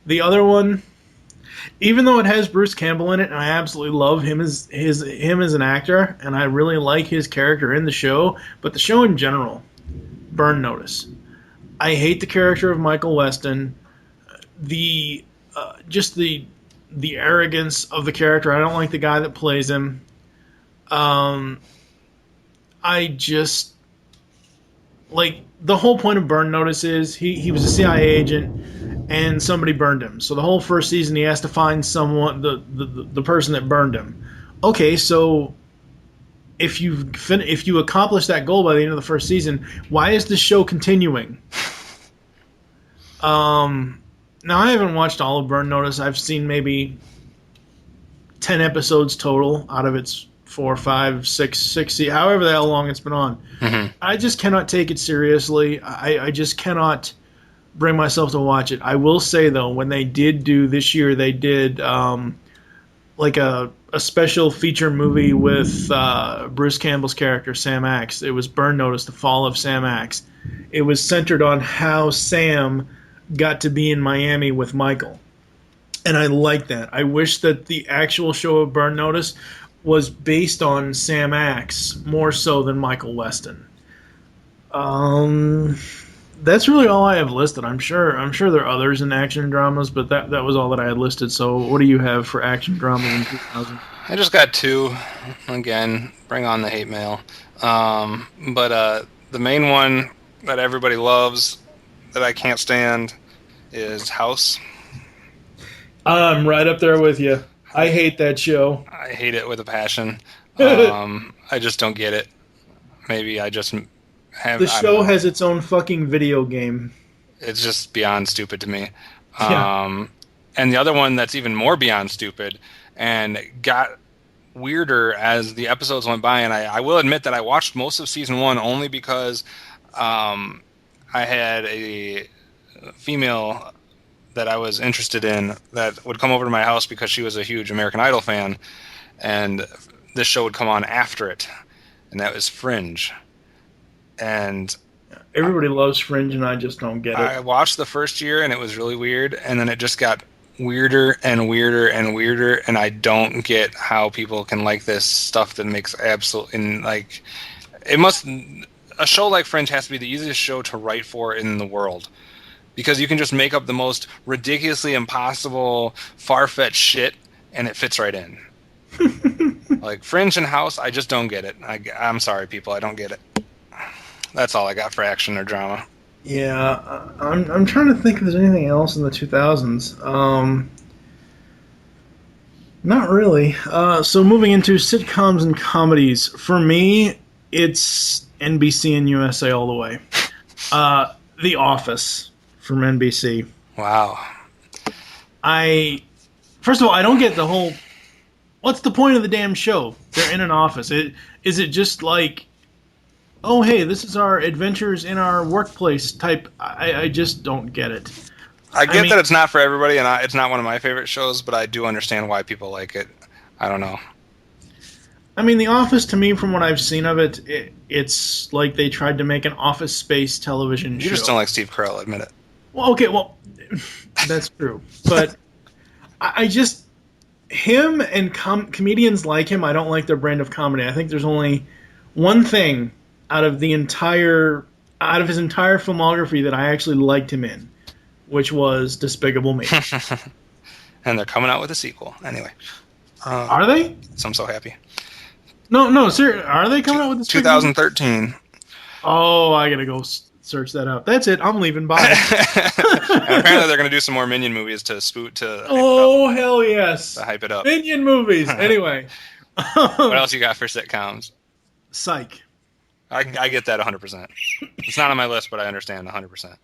The other one. Even though it has Bruce Campbell in it, and I absolutely love him as an actor, and I really like his character in the show, but the show in general, Burn Notice. I hate the character of Michael Weston. The arrogance of the character. I don't like the guy that plays him. I just like the whole point of Burn Notice is he was a CIA agent. And somebody burned him. So the whole first season, he has to find someone, the person that burned him. Okay, so if you accomplish that goal by the end of the first season, why is the show continuing? Now, I haven't watched all of Burn Notice. I've seen maybe 10 episodes total out of its 4, 5, 6, however the hell long it's been on. Mm-hmm. I just cannot take it seriously. I just cannot bring myself to watch it. I will say, though, when they did do this year, they did like a special feature movie with Bruce Campbell's character, Sam Axe. It was Burn Notice, The Fall of Sam Axe. It was centered on how Sam got to be in Miami with Michael. And I like that. I wish that the actual show of Burn Notice was based on Sam Axe more so than Michael Weston. That's really all I have listed. I'm sure there are others in action dramas, but that was all that I had listed. So what do you have for action dramas in 2000? I just got 2. Again, bring on the hate mail. But the main one that everybody loves that I can't stand is House. I'm right up there with you. I hate that show. I hate it with a passion. I just don't get it. Maybe I just have... The show has its own fucking video game. It's just beyond stupid to me. Yeah. And the other one that's even more beyond stupid and got weirder as the episodes went by, and I will admit that I watched most of season 1 only because I had a female that I was interested in that would come over to my house because she was a huge American Idol fan, and this show would come on after it, and that was Fringe. And everybody loves Fringe, and I just don't get it. I watched the first year, and it was really weird, and then it just got weirder and weirder and weirder, and I don't get how people can like this stuff that makes absolutely, like, it must... A show like Fringe has to be the easiest show to write for in the world, because you can just make up the most ridiculously impossible, far-fetched shit, and it fits right in. Like Fringe and House, I just don't get it. I'm sorry, people, I don't get it. That's all I got for action or drama. Yeah, I'm trying to think if there's anything else in the 2000s. Not really. So moving into sitcoms and comedies, for me, it's NBC and USA all the way. The Office from NBC. Wow. First of all, I don't get the whole, what's the point of the damn show? They're in an office. Is it just like, oh, hey, this is our adventures in our workplace type? I just don't get it. I mean, that it's not for everybody, and it's not one of my favorite shows, but I do understand why people like it. I don't know. I mean, The Office, to me, from what I've seen of it, it's like they tried to make an Office Space television show. You just don't like Steve Carell, admit it. Well, okay, that's true. But I just, him and comedians like him, I don't like their brand of comedy. I think there's only one thing out of his entire filmography that I actually liked him in, which was Despicable Me. And they're coming out with a sequel, anyway. Are they? So I'm so happy. No, seriously, are they coming out with a sequel? 2013. Oh, I gotta go search that out. That's it. I'm leaving. Bye. Apparently, they're gonna do some more Minion movies to spoot to. Oh, hell yes! To hype it up. Minion movies. Anyway. What else you got for sitcoms? Psych. I get that 100%. It's not on my list, but I understand 100%.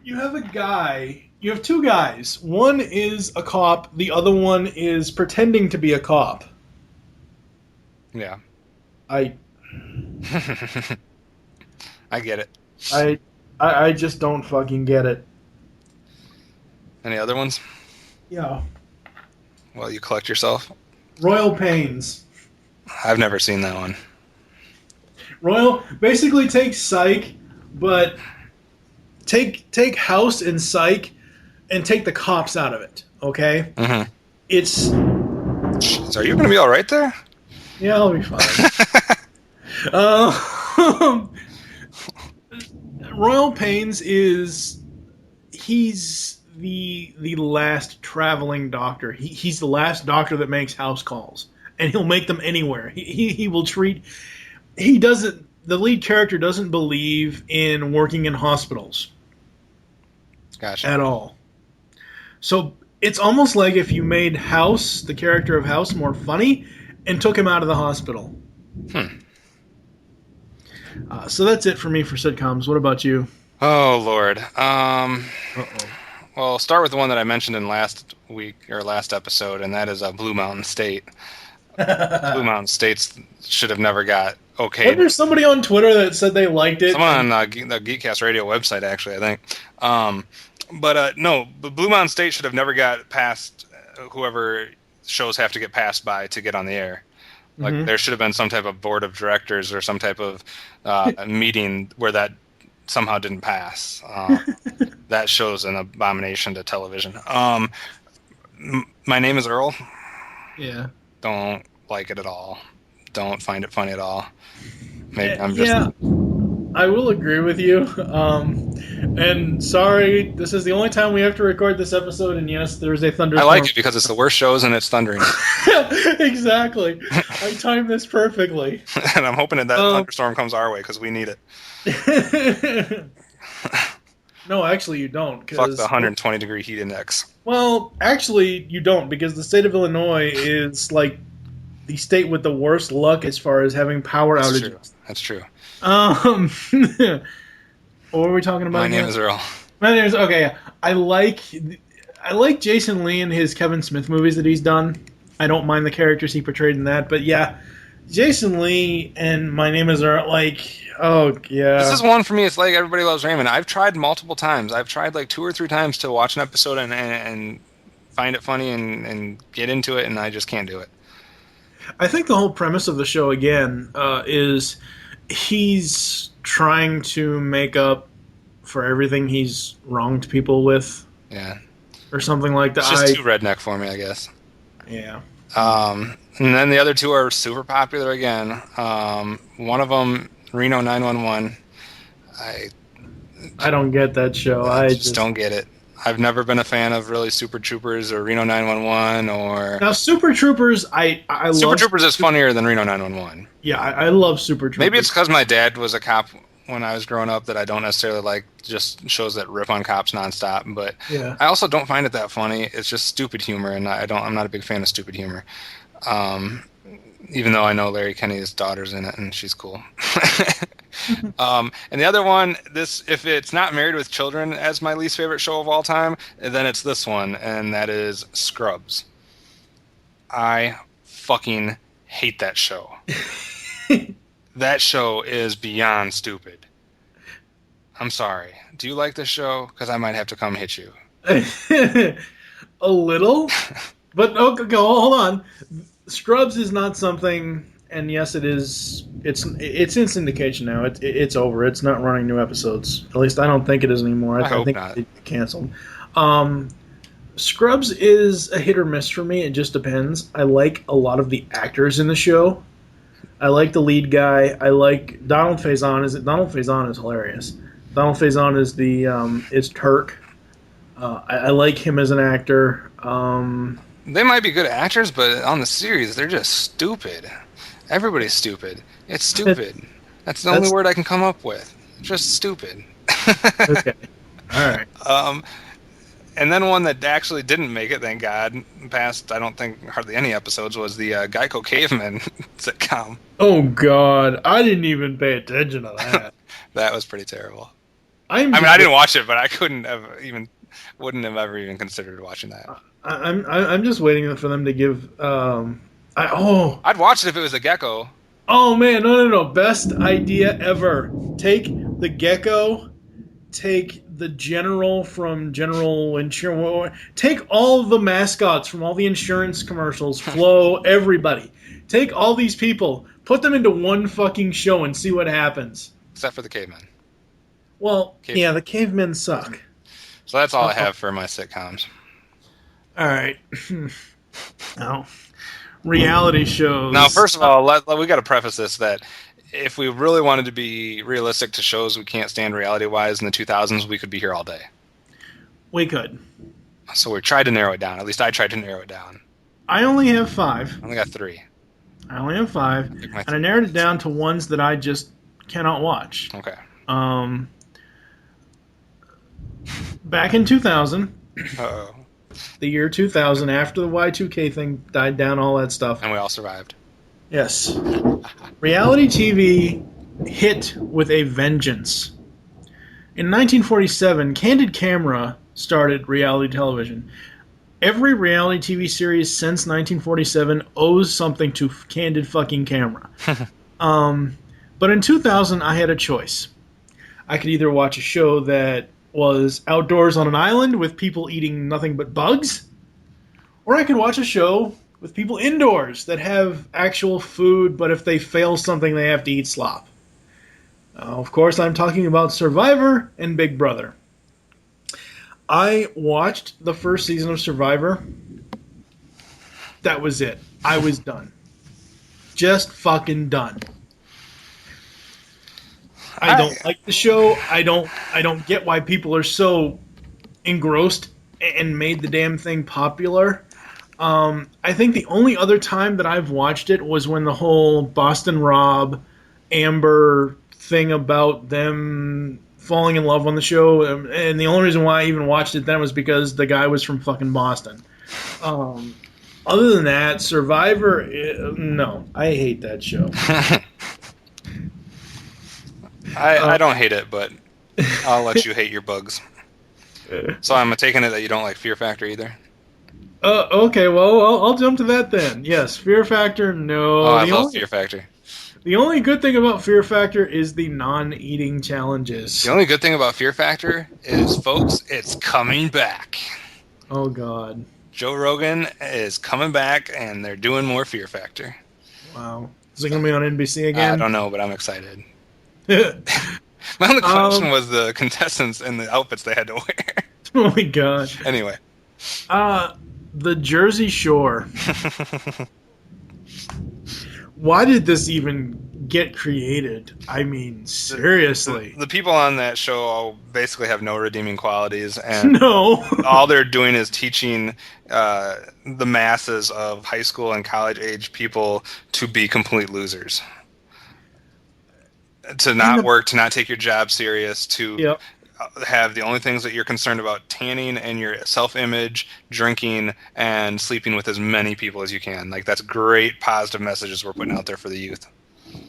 You have two guys. One is a cop. The other one is pretending to be a cop. Yeah. I get it. I just don't fucking get it. Any other ones? Yeah. Well, you collect yourself. Royal Pains. I've never seen that one. Royal basically takes Psych, but take House and Psych and take the cops out of it. Okay. Mm-hmm. It's. So are you gonna be all right there? Yeah, I'll be fine. Royal Pains he's the last traveling doctor. He's the last doctor that makes house calls, and he'll make them anywhere. He will treat. He doesn't. The lead character doesn't believe in working in hospitals. Gotcha. At all. So it's almost like if you made House, the character of House, more funny, and took him out of the hospital. So that's it for me for sitcoms. What about you? Oh Lord. Uh-oh. Well, start with the one that I mentioned in last week or last episode, and that is Blue Mountain State. Blue Mountain States should have never got Wasn't okayed. there somebody on Twitter that said they liked it? Someone on the Geekcast Radio website, actually, I think. No, but Blue Mountain State should have never got past whoever shows have to get passed by to get on the air. Like there should have been some type of board of directors or some type of meeting where that somehow didn't pass. That show's an abomination to television. My Name is Earl. Yeah. Don't like it at all. Don't find it funny at all. Maybe I'm just... Yeah, I will agree with you. And sorry, this is the only time we have to record this episode, and yes, there's a thunderstorm. I like it because it's the worst shows and it's thundering. Exactly. I timed this perfectly. And I'm hoping that thunderstorm comes our way because we need it. No, actually, you don't. Fuck the 120-degree heat index. Well, actually, you don't, because the state of Illinois is like the state with the worst luck as far as having power outages. That's true. What were we talking about? My Name is Earl. My name is okay. I like Jason Lee and his Kevin Smith movies that he's done. I don't mind the characters he portrayed in that, but yeah, Jason Lee and My Name is Earl. Like, oh yeah. This is one for me. It's like Everybody Loves Raymond. I've tried multiple times. I've tried like 2 or 3 times to watch an episode and find it funny and get into it, and I just can't do it. I think the whole premise of the show again is he's trying to make up for everything he's wronged people with. Yeah. Or something like that. It's just too redneck for me, I guess. Yeah. And then the other 2 are super popular again. One of them, Reno 911. I don't get that show. I just don't get it. I've never been a fan of really Super Troopers or Reno 911 or... Now, Super Troopers, I love... Super Troopers is funnier than Reno 911. Yeah, I love Super Troopers. Maybe it's because my dad was a cop when I was growing up that I don't necessarily like just shows that rip on cops nonstop. But yeah. I also don't find it that funny. It's just stupid humor, and I'm not a big fan of stupid humor. Even though I know Larry Kenny's daughter's in it, and she's cool. And the other one, if it's not Married with Children as my least favorite show of all time, then it's this one, and that is Scrubs. I fucking hate that show. That show is beyond stupid. I'm sorry. Do you like this show? Because I might have to come hit you. A little? But okay, hold on. Scrubs is not something... And yes, it is. It's in syndication now. It's over. It's not running new episodes. At least I don't think it is anymore. I think not. It canceled. Scrubs is a hit or miss for me. It just depends. I like a lot of the actors in the show. I like the lead guy. I like Donald Faison. Donald Faison is hilarious. Donald Faison is Turk. I like him as an actor. They might be good actors, but on the series, they're just stupid. Everybody's stupid. It's stupid. That's the only word I can come up with. Just stupid. Okay. All right. And then one that actually didn't make it, thank God, past, I don't think, hardly any episodes, was the Geico Caveman sitcom. Oh, God. I didn't even pay attention to that. That was pretty terrible. I didn't watch it, but I wouldn't have ever even considered watching that. I'm just waiting for them to give... I'd watch it if it was a gecko. Oh, man. No. Best idea ever. Take the gecko, take the general from General Insurance, take all the mascots from all the insurance commercials, Flo, everybody. Take all these people, put them into one fucking show and see what happens. Except for the cavemen. Well, yeah, the cavemen suck. So that's all I have for my sitcoms. All right. Now, reality shows. Now, first of all, we got to preface this that if we really wanted to be realistic to shows we can't stand reality-wise in the 2000s, we could be here all day. We could. So we tried to narrow it down. At least I tried to narrow it down. I only have 5. I only got 3. I only have 5. And I narrowed it down to ones that I just cannot watch. Okay. Back in 2000. Uh-oh. The year 2000, after the Y2K thing died down, all that stuff. And we all survived. Yes. Reality TV hit with a vengeance. In 1947, Candid Camera started reality television. Every reality TV series since 1947 owes something to Candid fucking Camera. But in 2000, I had a choice. I could either watch a show that was outdoors on an island with people eating nothing but bugs, or I could watch a show with people indoors that have actual food, but if they fail something, they have to eat slop. Of course, I'm talking about Survivor and Big Brother. I watched the first season of Survivor. That was it. I was done. Just fucking done. I don't like the show. I don't get why people are so engrossed and made the damn thing popular. I think the only other time that I've watched it was when the whole Boston Rob, Amber thing about them falling in love on the show, and the only reason why I even watched it then was because the guy was from fucking Boston. Other than that, Survivor, no, I hate that show. I don't hate it, but I'll let you hate your bugs. So I'm taking it that you don't like Fear Factor either. Okay, well, I'll jump to that then. Yes, Fear Factor, no. Oh, I love Fear Factor. The only good thing about Fear Factor is the non-eating challenges. The only good thing about Fear Factor is, folks, it's coming back. Oh, God. Joe Rogan is coming back, and they're doing more Fear Factor. Wow. Is it going to be on NBC again? I don't know, but I'm excited. My only question was the contestants and the outfits they had to wear. Oh, my God. Anyway. The Jersey Shore. Why did this even get created? I mean, seriously. The people on that show basically have no redeeming qualities, and no. all they're doing is teaching the masses of high school and college age people to be complete losers. To not work, to not take your job serious, to have the only things that you're concerned about tanning and your self-image, drinking, and sleeping with as many people as you can. Like, that's great positive messages we're putting out there for the youth.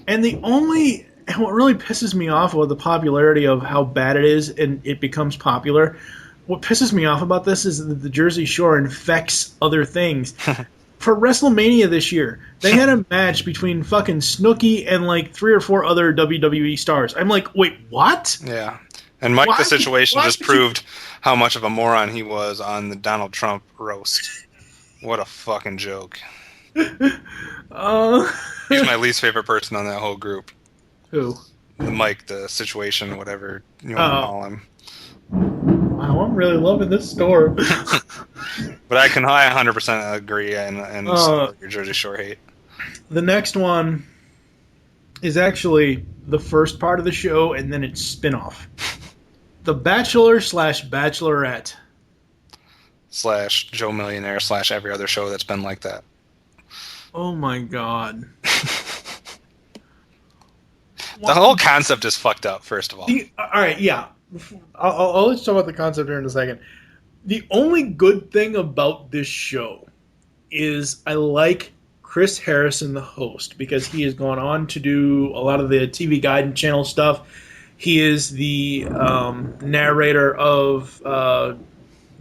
And what really pisses me off about the popularity of how bad it is and it becomes popular, what pisses me off about this is that the Jersey Shore infects other things. For WrestleMania this year, they had a match between fucking Snooki and like 3 or 4 other WWE stars. I'm like, wait, what? Yeah. And Mike the Situation just proved how much of a moron he was on the Donald Trump roast. What a fucking joke. He's my least favorite person on that whole group. Who? Mike the Situation, whatever you want to call him. Wow, I'm really loving this story. But I 100% agree and support your Jersey Shore hate. The next one is actually the first part of the show, and then it's spin-off. The Bachelor / Bachelorette. / Joe Millionaire / every other show that's been like that. Oh my God. The whole concept is fucked up, first of all. Alright, yeah. I'll let you talk about the concept here in a second. The only good thing about this show is I like Chris Harrison, the host, because he has gone on to do a lot of the TV Guide and Channel stuff. He is the narrator of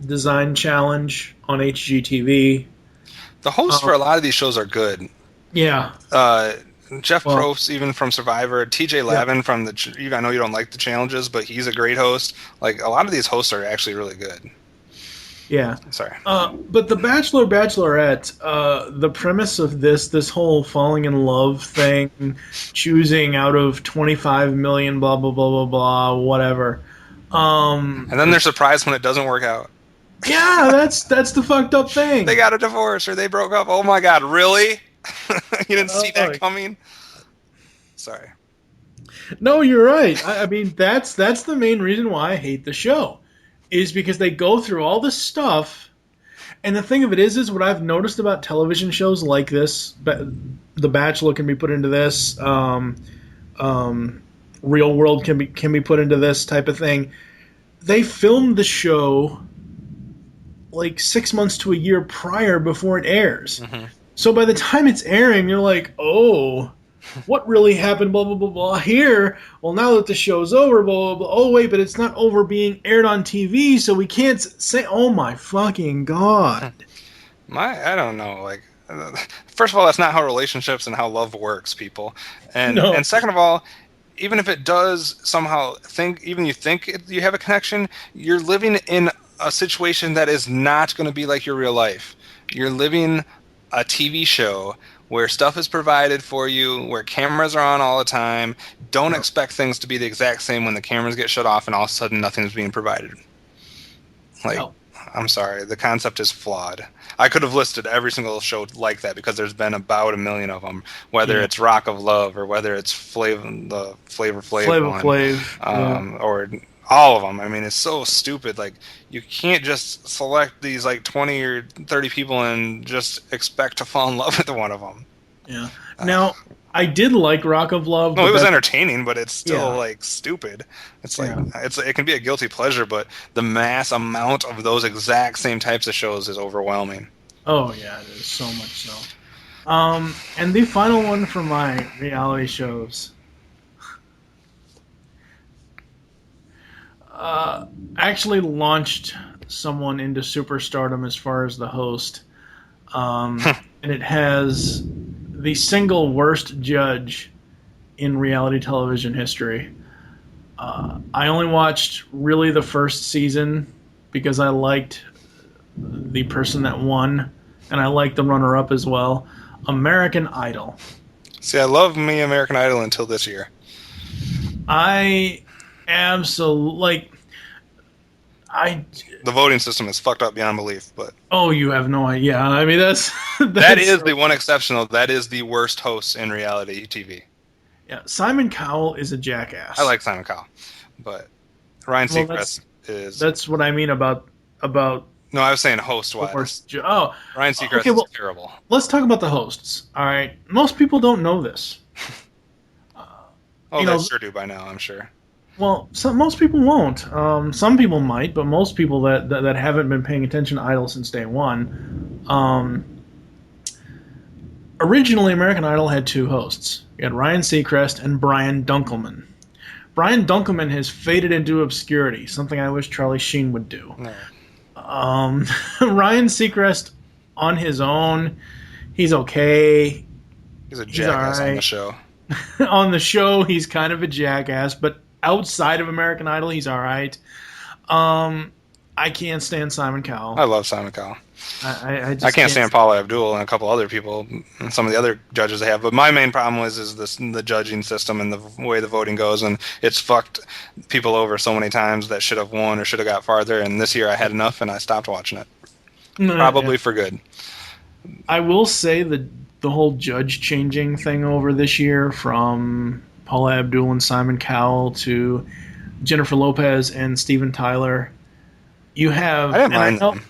Design Challenge on HGTV. The hosts for a lot of these shows are good. Yeah. Jeff Probst, even from Survivor. TJ Lavin from the... I know you don't like the challenges, but he's a great host. Like, a lot of these hosts are actually really good. Yeah. Sorry. But The Bachelor Bachelorette, the premise of this whole falling in love thing, choosing out of 25 million, blah, blah, blah, blah, blah, whatever. And then they're surprised when it doesn't work out. Yeah, that's the fucked up thing. They got a divorce or they broke up. Oh my God, really? You didn't see that coming? Sorry. No, you're right. I mean, that's the main reason why I hate the show. Is because they go through all this stuff, and the thing of it is what I've noticed about television shows like this, The Bachelor can be put into this, Real World can be put into this type of thing. They filmed the show like 6 months to a year prior before it airs. Mm-hmm. So by the time it's airing, you're like, oh, what really happened, blah, blah, blah, blah. Here, well, now that the show's over, blah, blah, blah. Oh, wait, but it's not over being aired on TV, so we can't say, oh my fucking God. I don't know. Like, first of all, that's not how relationships and how love works, people. And No. and second of all, even if it does somehow you think you have a connection, you're living in a situation that is not going to be like your real life. You're living a TV show where stuff is provided for you, where cameras are on all the time. Don't expect things to be the exact same when the cameras get shut off and all of a sudden nothing's being provided. Like, No. I'm sorry, the concept is flawed. I could have listed every single show like that because there's been about 1 million of them. Whether it's Rock of Love or whether it's Flavor Flav one, Flav. or all of them. I mean, it's so stupid. Like, you can't just select these like 20 or 30 people and just expect to fall in love with one of them. Yeah. Now, I did like Rock of Love. No, it was entertaining, but it's still like stupid. It's like Yeah. it can be a guilty pleasure, but the mass amount of those exact same types of shows is overwhelming. Oh, yeah, it is so much so. And the final one for my reality shows. Actually launched someone into superstardom as far as the host. And it has the single worst judge in reality television history. I only watched really the first season because I liked the person that won, and I liked the runner-up as well. American Idol. See, I love me American Idol until this year. I absolutely The voting system is fucked up beyond belief, but Oh, you have no idea. I mean, that's that is the one exception, though. That is the worst host in reality TV. Yeah, Simon Cowell is a jackass. I like Simon Cowell, but Ryan Seacrest is. That's what I mean about. No, I was saying host-wise. Ryan Seacrest is terrible. Let's talk about the hosts. All right, most people don't know this. They sure do by now, I'm sure. Well, most people won't. Some people might, but most people that haven't been paying attention to Idol since day one. Originally, American Idol had two hosts. You had Ryan Seacrest and Brian Dunkelman. Brian Dunkelman has faded into obscurity, something I wish Charlie Sheen would do. No. Ryan Seacrest, on his own, he's okay. He's a jackass on the show. On the show, he's kind of a jackass, but outside of American Idol, he's all right. I can't stand Simon Cowell. I love Simon Cowell. I can't stand Paula Abdul and a couple other people and some of the other judges they have. But my main problem is the judging system and the way the voting goes, and it's fucked people over so many times that should have won or should have got farther. And this year I had enough and I stopped watching it. Probably for good. I will say that the whole judge changing thing over this year, from Paula Abdul and Simon Cowell to Jennifer Lopez and Steven Tyler, you have. I didn't mind them.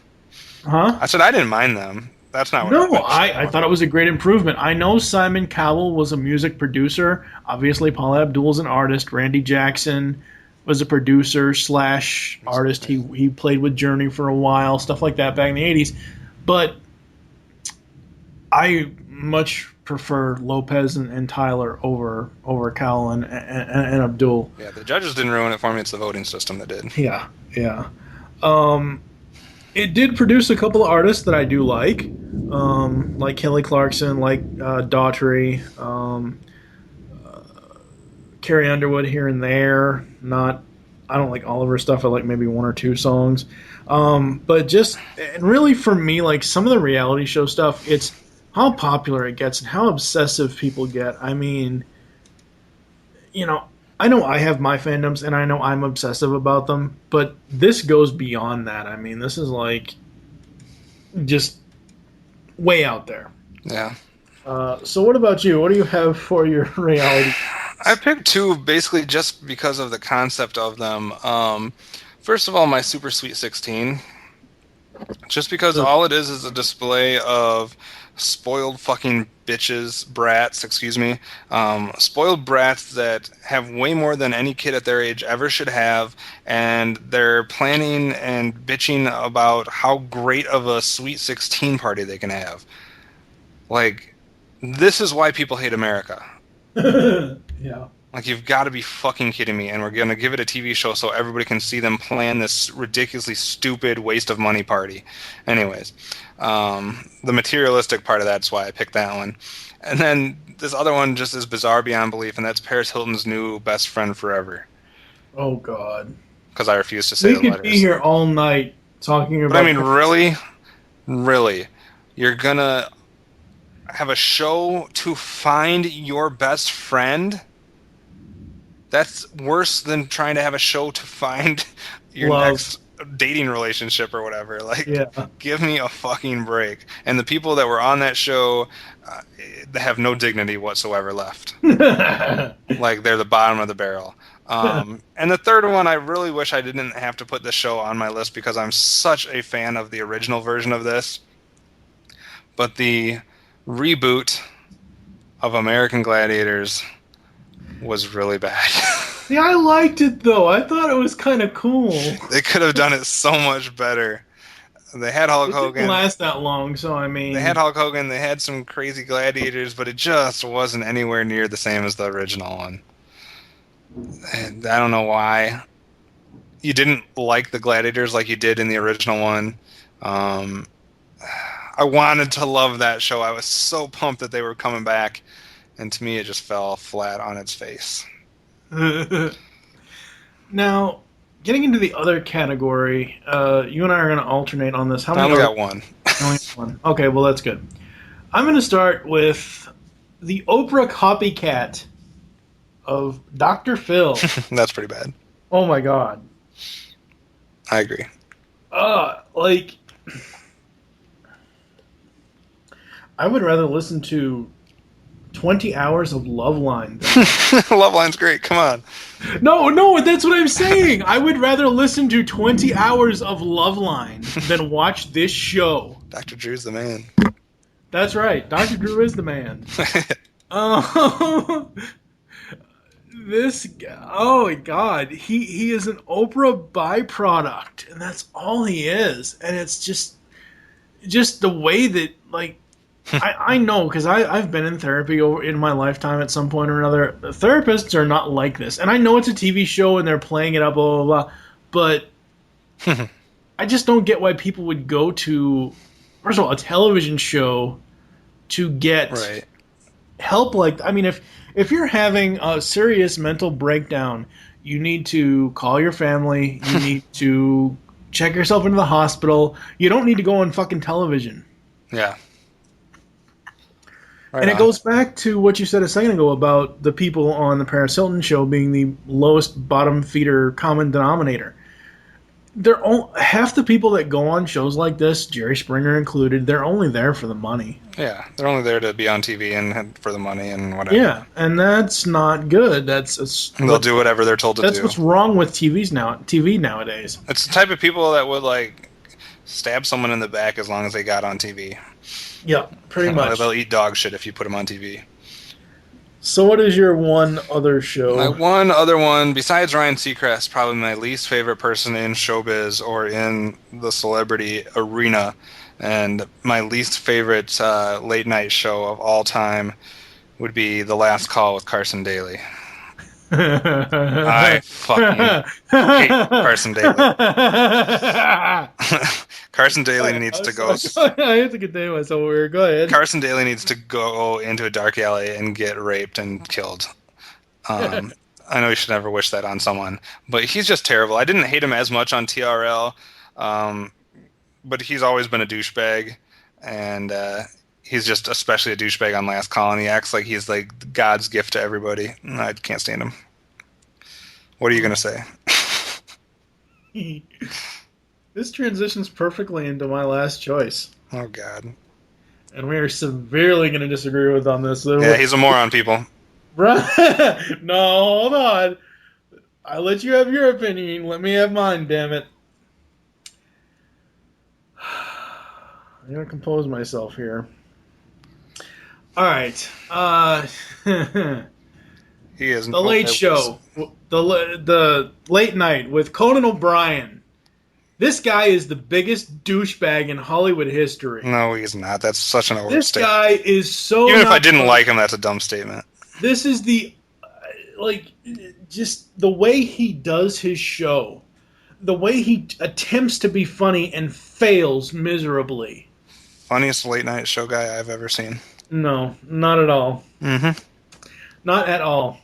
Huh? I said I didn't mind them. That's not what No, I thought it was a great improvement. I know Simon Cowell was a music producer. Obviously, Paula Abdul's an artist. Randy Jackson was a producer / artist. He played with Journey for a while, stuff like that back in the 80s. But I much prefer Lopez and Tyler over Cowell and Abdul. Yeah, the judges didn't ruin it for me. It's the voting system that did. Yeah. It did produce a couple of artists that I do like Kelly Clarkson, like Daughtry, Carrie Underwood here and there. I don't like all of her stuff. I like maybe one or two songs. But really for me, like some of the reality show stuff, it's how popular it gets and how obsessive people get. I mean, I know I have my fandoms and I know I'm obsessive about them, but this goes beyond that. I mean, this is like just way out there. Yeah. So what about you? What do you have for your reality? I picked two basically just because of the concept of them. First of all, my Super Sweet 16. Just because all it is a display of spoiled fucking brats, spoiled brats that have way more than any kid at their age ever should have, and they're planning and bitching about how great of a Sweet 16 party they can have. Like, this is why people hate America. Yeah. Like, you've got to be fucking kidding me, and we're going to give it a TV show so everybody can see them plan this ridiculously stupid waste of money party. Anyways, the materialistic part of that's why I picked that one. And then this other one just is bizarre beyond belief, and that's Paris Hilton's new best friend forever. Oh, God. Because I refuse to say the We letters. could be here all night talking about... But I mean, really? Really? You're going to have a show to find your best friend? That's worse than trying to have a show to find your next dating relationship or whatever. Like, give me a fucking break. And the people that were on that show they have no dignity whatsoever left. Like, they're the bottom of the barrel. And the third one, I really wish I didn't have to put this show on my list because I'm such a fan of the original version of this. But the reboot of American Gladiators was really bad. See, I liked it, though. I thought it was kind of cool. They could have done it so much better. They had Hulk Hogan. It didn't last that long, so I mean... They had Hulk Hogan, they had some crazy gladiators, but it just wasn't anywhere near the same as the original one. And I don't know why. You didn't like the gladiators like you did in the original one. I wanted to love that show. I was so pumped that they were coming back. And to me, it just fell flat on its face. Now, getting into the other category, you and I are going to alternate on this. How many? I only got one. Only one. Okay, well, that's good. I'm going to start with the Oprah copycat of Dr. Phil. That's pretty bad. Oh, my God. I agree. Like, I would rather listen to 20 hours of Loveline. Loveline's great. Come on. No, that's what I'm saying. I would rather listen to 20 hours of Loveline than watch this show. Dr. Drew's the man. That's right. Dr. Drew is the man. This guy, oh my God, he is an Oprah byproduct, and that's all he is. And it's just the way that, like, I know, because I've been in therapy in my lifetime at some point or another. Therapists are not like this. And I know it's a TV show and they're playing it up, blah, blah, blah. But I just don't get why people would go to, first of all, a television show to get help like... I mean, if you're having a serious mental breakdown, you need to call your family. You need to check yourself into the hospital. You don't need to go on fucking television. Yeah. And it goes back to what you said a second ago about the people on the Paris Hilton show being the lowest bottom feeder common denominator. Half the people that go on shows like this, Jerry Springer included, they're only there for the money. Yeah, they're only there to be on TV and for the money and whatever. Yeah, and that's not good. They'll do whatever they're told to do. That's what's wrong with TV nowadays. It's the type of people that would, like, stab someone in the back as long as they got on TV. Yeah, pretty much. They'll eat dog shit if you put them on TV. So what is your one other show? My one other one, besides Ryan Seacrest, probably my least favorite person in showbiz or in the celebrity arena, and my least favorite late night show of all time would be The Last Call with Carson Daly. I fucking hate Carson Daly. Carson Daly needs to go. I have to contain myself over here. Go ahead. Carson Daly needs to go into a dark alley and get raped and killed. I know you should never wish that on someone, but he's just terrible. I didn't hate him as much on TRL, but he's always been a douchebag, and he's just especially a douchebag on Last Call, and he acts like he's like God's gift to everybody. I can't stand him. What are you going to say? This transitions perfectly into my last choice. Oh, God. And we are severely going to disagree with on this. Yeah, he's a moron, people. No, hold on. I let you have your opinion. Let me have mine, damn it. I'm going to compose myself here. All right. He is The Late Show. The Late Night with Conan O'Brien. This guy is the biggest douchebag in Hollywood history. No, he's not. That's such an overstatement. This guy is so... Even if I didn't like him, that's a dumb statement. This is the just the way he does his show, the way he attempts to be funny and fails miserably. Funniest late night show guy I've ever seen. No, not at all. Mm-hmm. Not at all.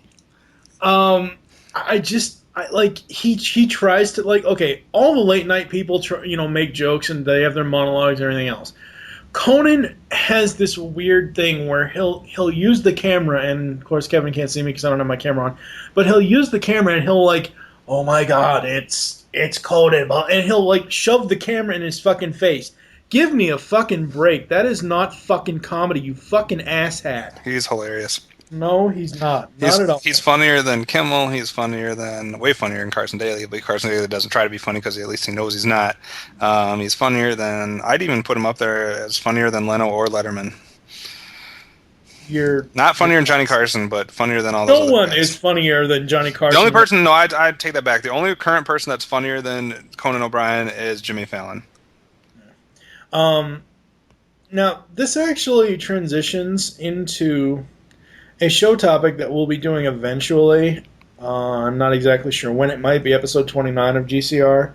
He tries to okay, all the late night people make jokes and they have their monologues and everything else. Conan has this weird thing where he'll use the camera, and of course Kevin can't see me because I don't have my camera on, but he'll use the camera and he'll oh my god, it's Conan, and he'll shove the camera in his fucking face. Give me a fucking break. That is not fucking comedy, you fucking asshat. He's hilarious. No, he's not. Not at all. He's funnier than Kimmel. He's way funnier than Carson Daly, but Carson Daly doesn't try to be funny because at least he knows he's not. He's funnier than, I'd even put him up there as funnier than Leno or Letterman. You're not funnier than Johnny Carson, but funnier than all those. No one guys. is funnier than Johnny Carson. The only person, no, I'd take that back. The only current person that's funnier than Conan O'Brien is Jimmy Fallon. Now, this actually transitions into a show topic that we'll be doing eventually. I'm not exactly sure when. It might be episode 29 of GCR,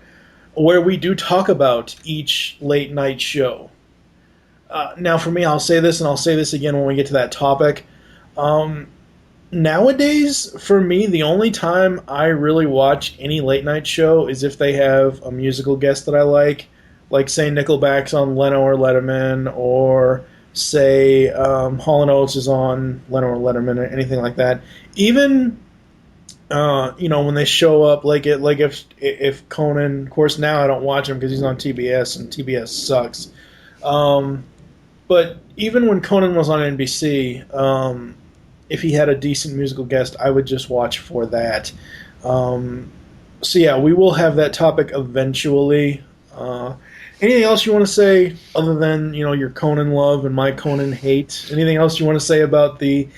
where we do talk about each late night show. Now, for me, I'll say this, and I'll say this again when we get to that topic. Nowadays, for me, the only time I really watch any late night show is if they have a musical guest that I like say Nickelback's on Leno or Letterman, or say Hall & Oates is on Leno or Letterman, or anything like that. Even when they show up, if Conan, of course now I don't watch him because he's on TBS and TBS sucks. But even when Conan was on NBC, if he had a decent musical guest, I would just watch for that. So yeah, we will have that topic eventually. Anything else you want to say other than your Conan love and my Conan hate? Anything else you want to say about the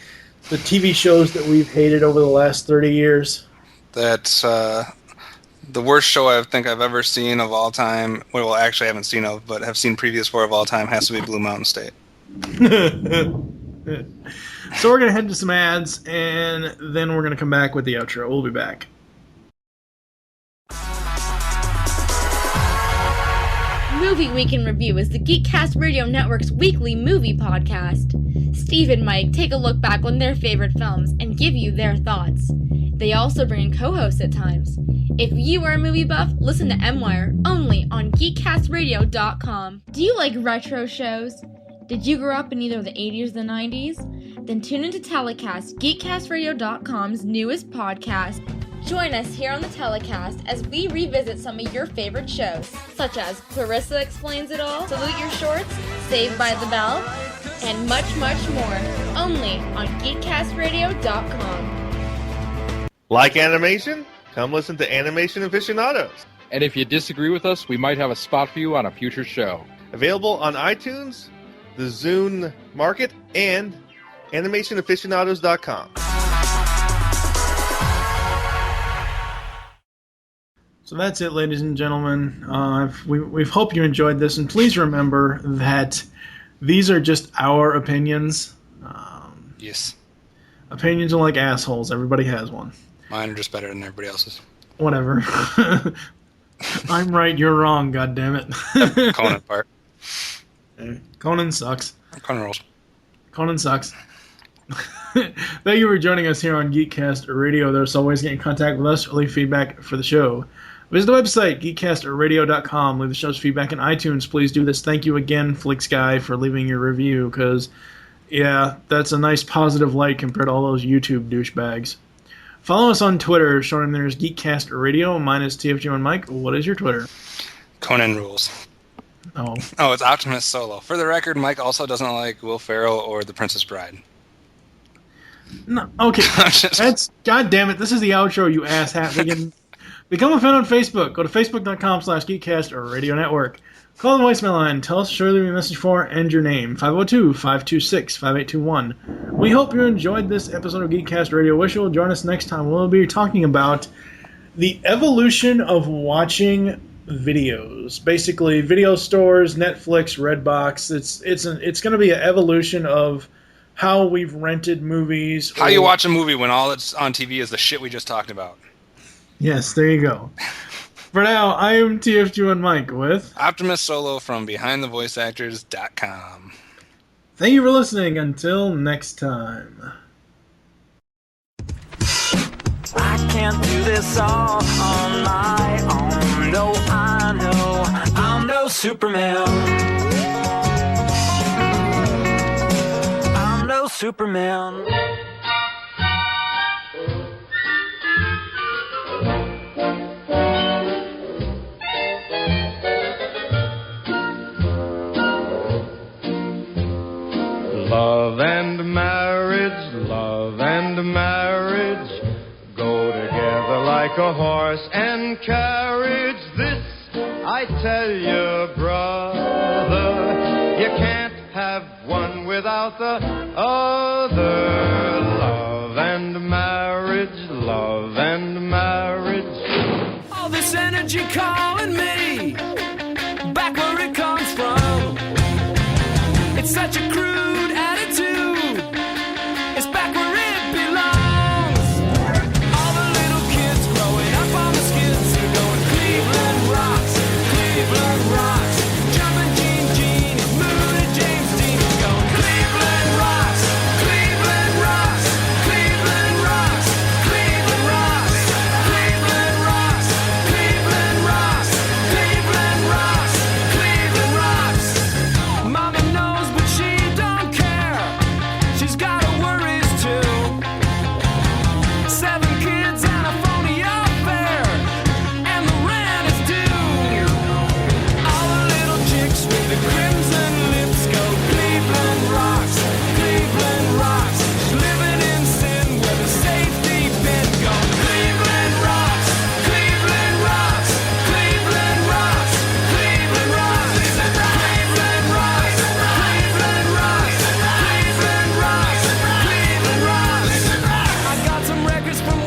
TV shows that we've hated over the last 30 years? That's the worst show I think I've ever seen of all time. Well, actually, I haven't seen but have seen previous for of all time. Has to be Blue Mountain State. So we're gonna head to some ads, and then we're gonna come back with the outro. We'll be back. Movie Week in Review is the Geekcast Radio Network's weekly movie podcast. Steve and Mike take a look back on their favorite films and give you their thoughts. They also bring in co-hosts at times. If you are a movie buff, listen to M-Wire only on GeekCastRadio.com. Do you like retro shows? Did you grow up in either the 80s or the 90s? Then tune into Telecast, GeekCastRadio.com's newest podcast. Join us here on the Telecast as we revisit some of your favorite shows, such as Clarissa Explains It All, Salute Your Shorts, Saved by the Bell, and much, much more, only on GeekCastRadio.com. Like animation? Come listen to Animation Aficionados. And if you disagree with us, we might have a spot for you on a future show. Available on iTunes, the Zune Market, and AnimationAficionados.com. So that's it, ladies and gentlemen. We hope you enjoyed this, and please remember that these are just our opinions. Yes. Opinions are like assholes. Everybody has one. Mine are just better than everybody else's. Whatever. I'm right, you're wrong, goddammit. Conan part. Conan sucks. Conan rules. Conan sucks. Thank you for joining us here on Geekcast Radio. There's always get in contact with us or leave feedback for the show. Visit the website, geekcastradio.com. Leave the show's feedback in iTunes. Please do this. Thank you again, FlixGuy, for leaving your review, because, yeah, that's a nice positive light compared to all those YouTube douchebags. Follow us on Twitter. Showing there's Geekcast Radio. Mine is TFG and Mike. What is your Twitter? Conan rules. Oh, it's Optimus Solo. For the record, Mike also doesn't like Will Ferrell or The Princess Bride. No, okay. That's, God damn it. This is the outro, you asshat. Become a fan on Facebook. Go to facebook.com/Geekcast or Radio Network. Call the voicemail line. Tell us shortly leave a message for and your name. 502-526-5821. We hope you enjoyed this episode of Geekcast Radio. Wish you'll join us next time. We'll be talking about the evolution of watching videos. Basically, video stores, Netflix, Redbox. It's going to be an evolution of how we've rented movies. How you watch a movie when all that's on TV is the shit we just talked about. Yes, there you go. For now, I am TFG1 Mike with Optimus Solo from BehindTheVoiceActors.com. Thank you for listening. Until next time. I can't do this all on my own. No, I know I'm no Superman. I'm no Superman. Love and marriage go together like a horse and carriage. This I tell you, brother, you can't have one without the other. Love and marriage. All this energy calling me back where it comes from. It's such a crude attitude. It's back where it belongs. All the little kids growing up on the skids are going Cleveland rocks, Cleveland rocks. Jumping Gene, Moody James Dean is going Cleveland rocks, Cleveland rocks, Cleveland rocks, Cleveland rocks, Cleveland rocks, Cleveland rocks, Cleveland rocks, Cleveland rocks. Mama knows, but she don't care. She's got her worries too. 7 kids and a phony affair, and the rent is due. All the little chicks with the crimson lips go Cleveland rocks, Cleveland rocks. She's living in sin where the safety pin goes Cleveland rocks, Cleveland rocks, Cleveland rocks, Cleveland rocks, Cleveland rocks, Cleveland rocks, Cleveland rocks, Cleveland rocks. I got some records from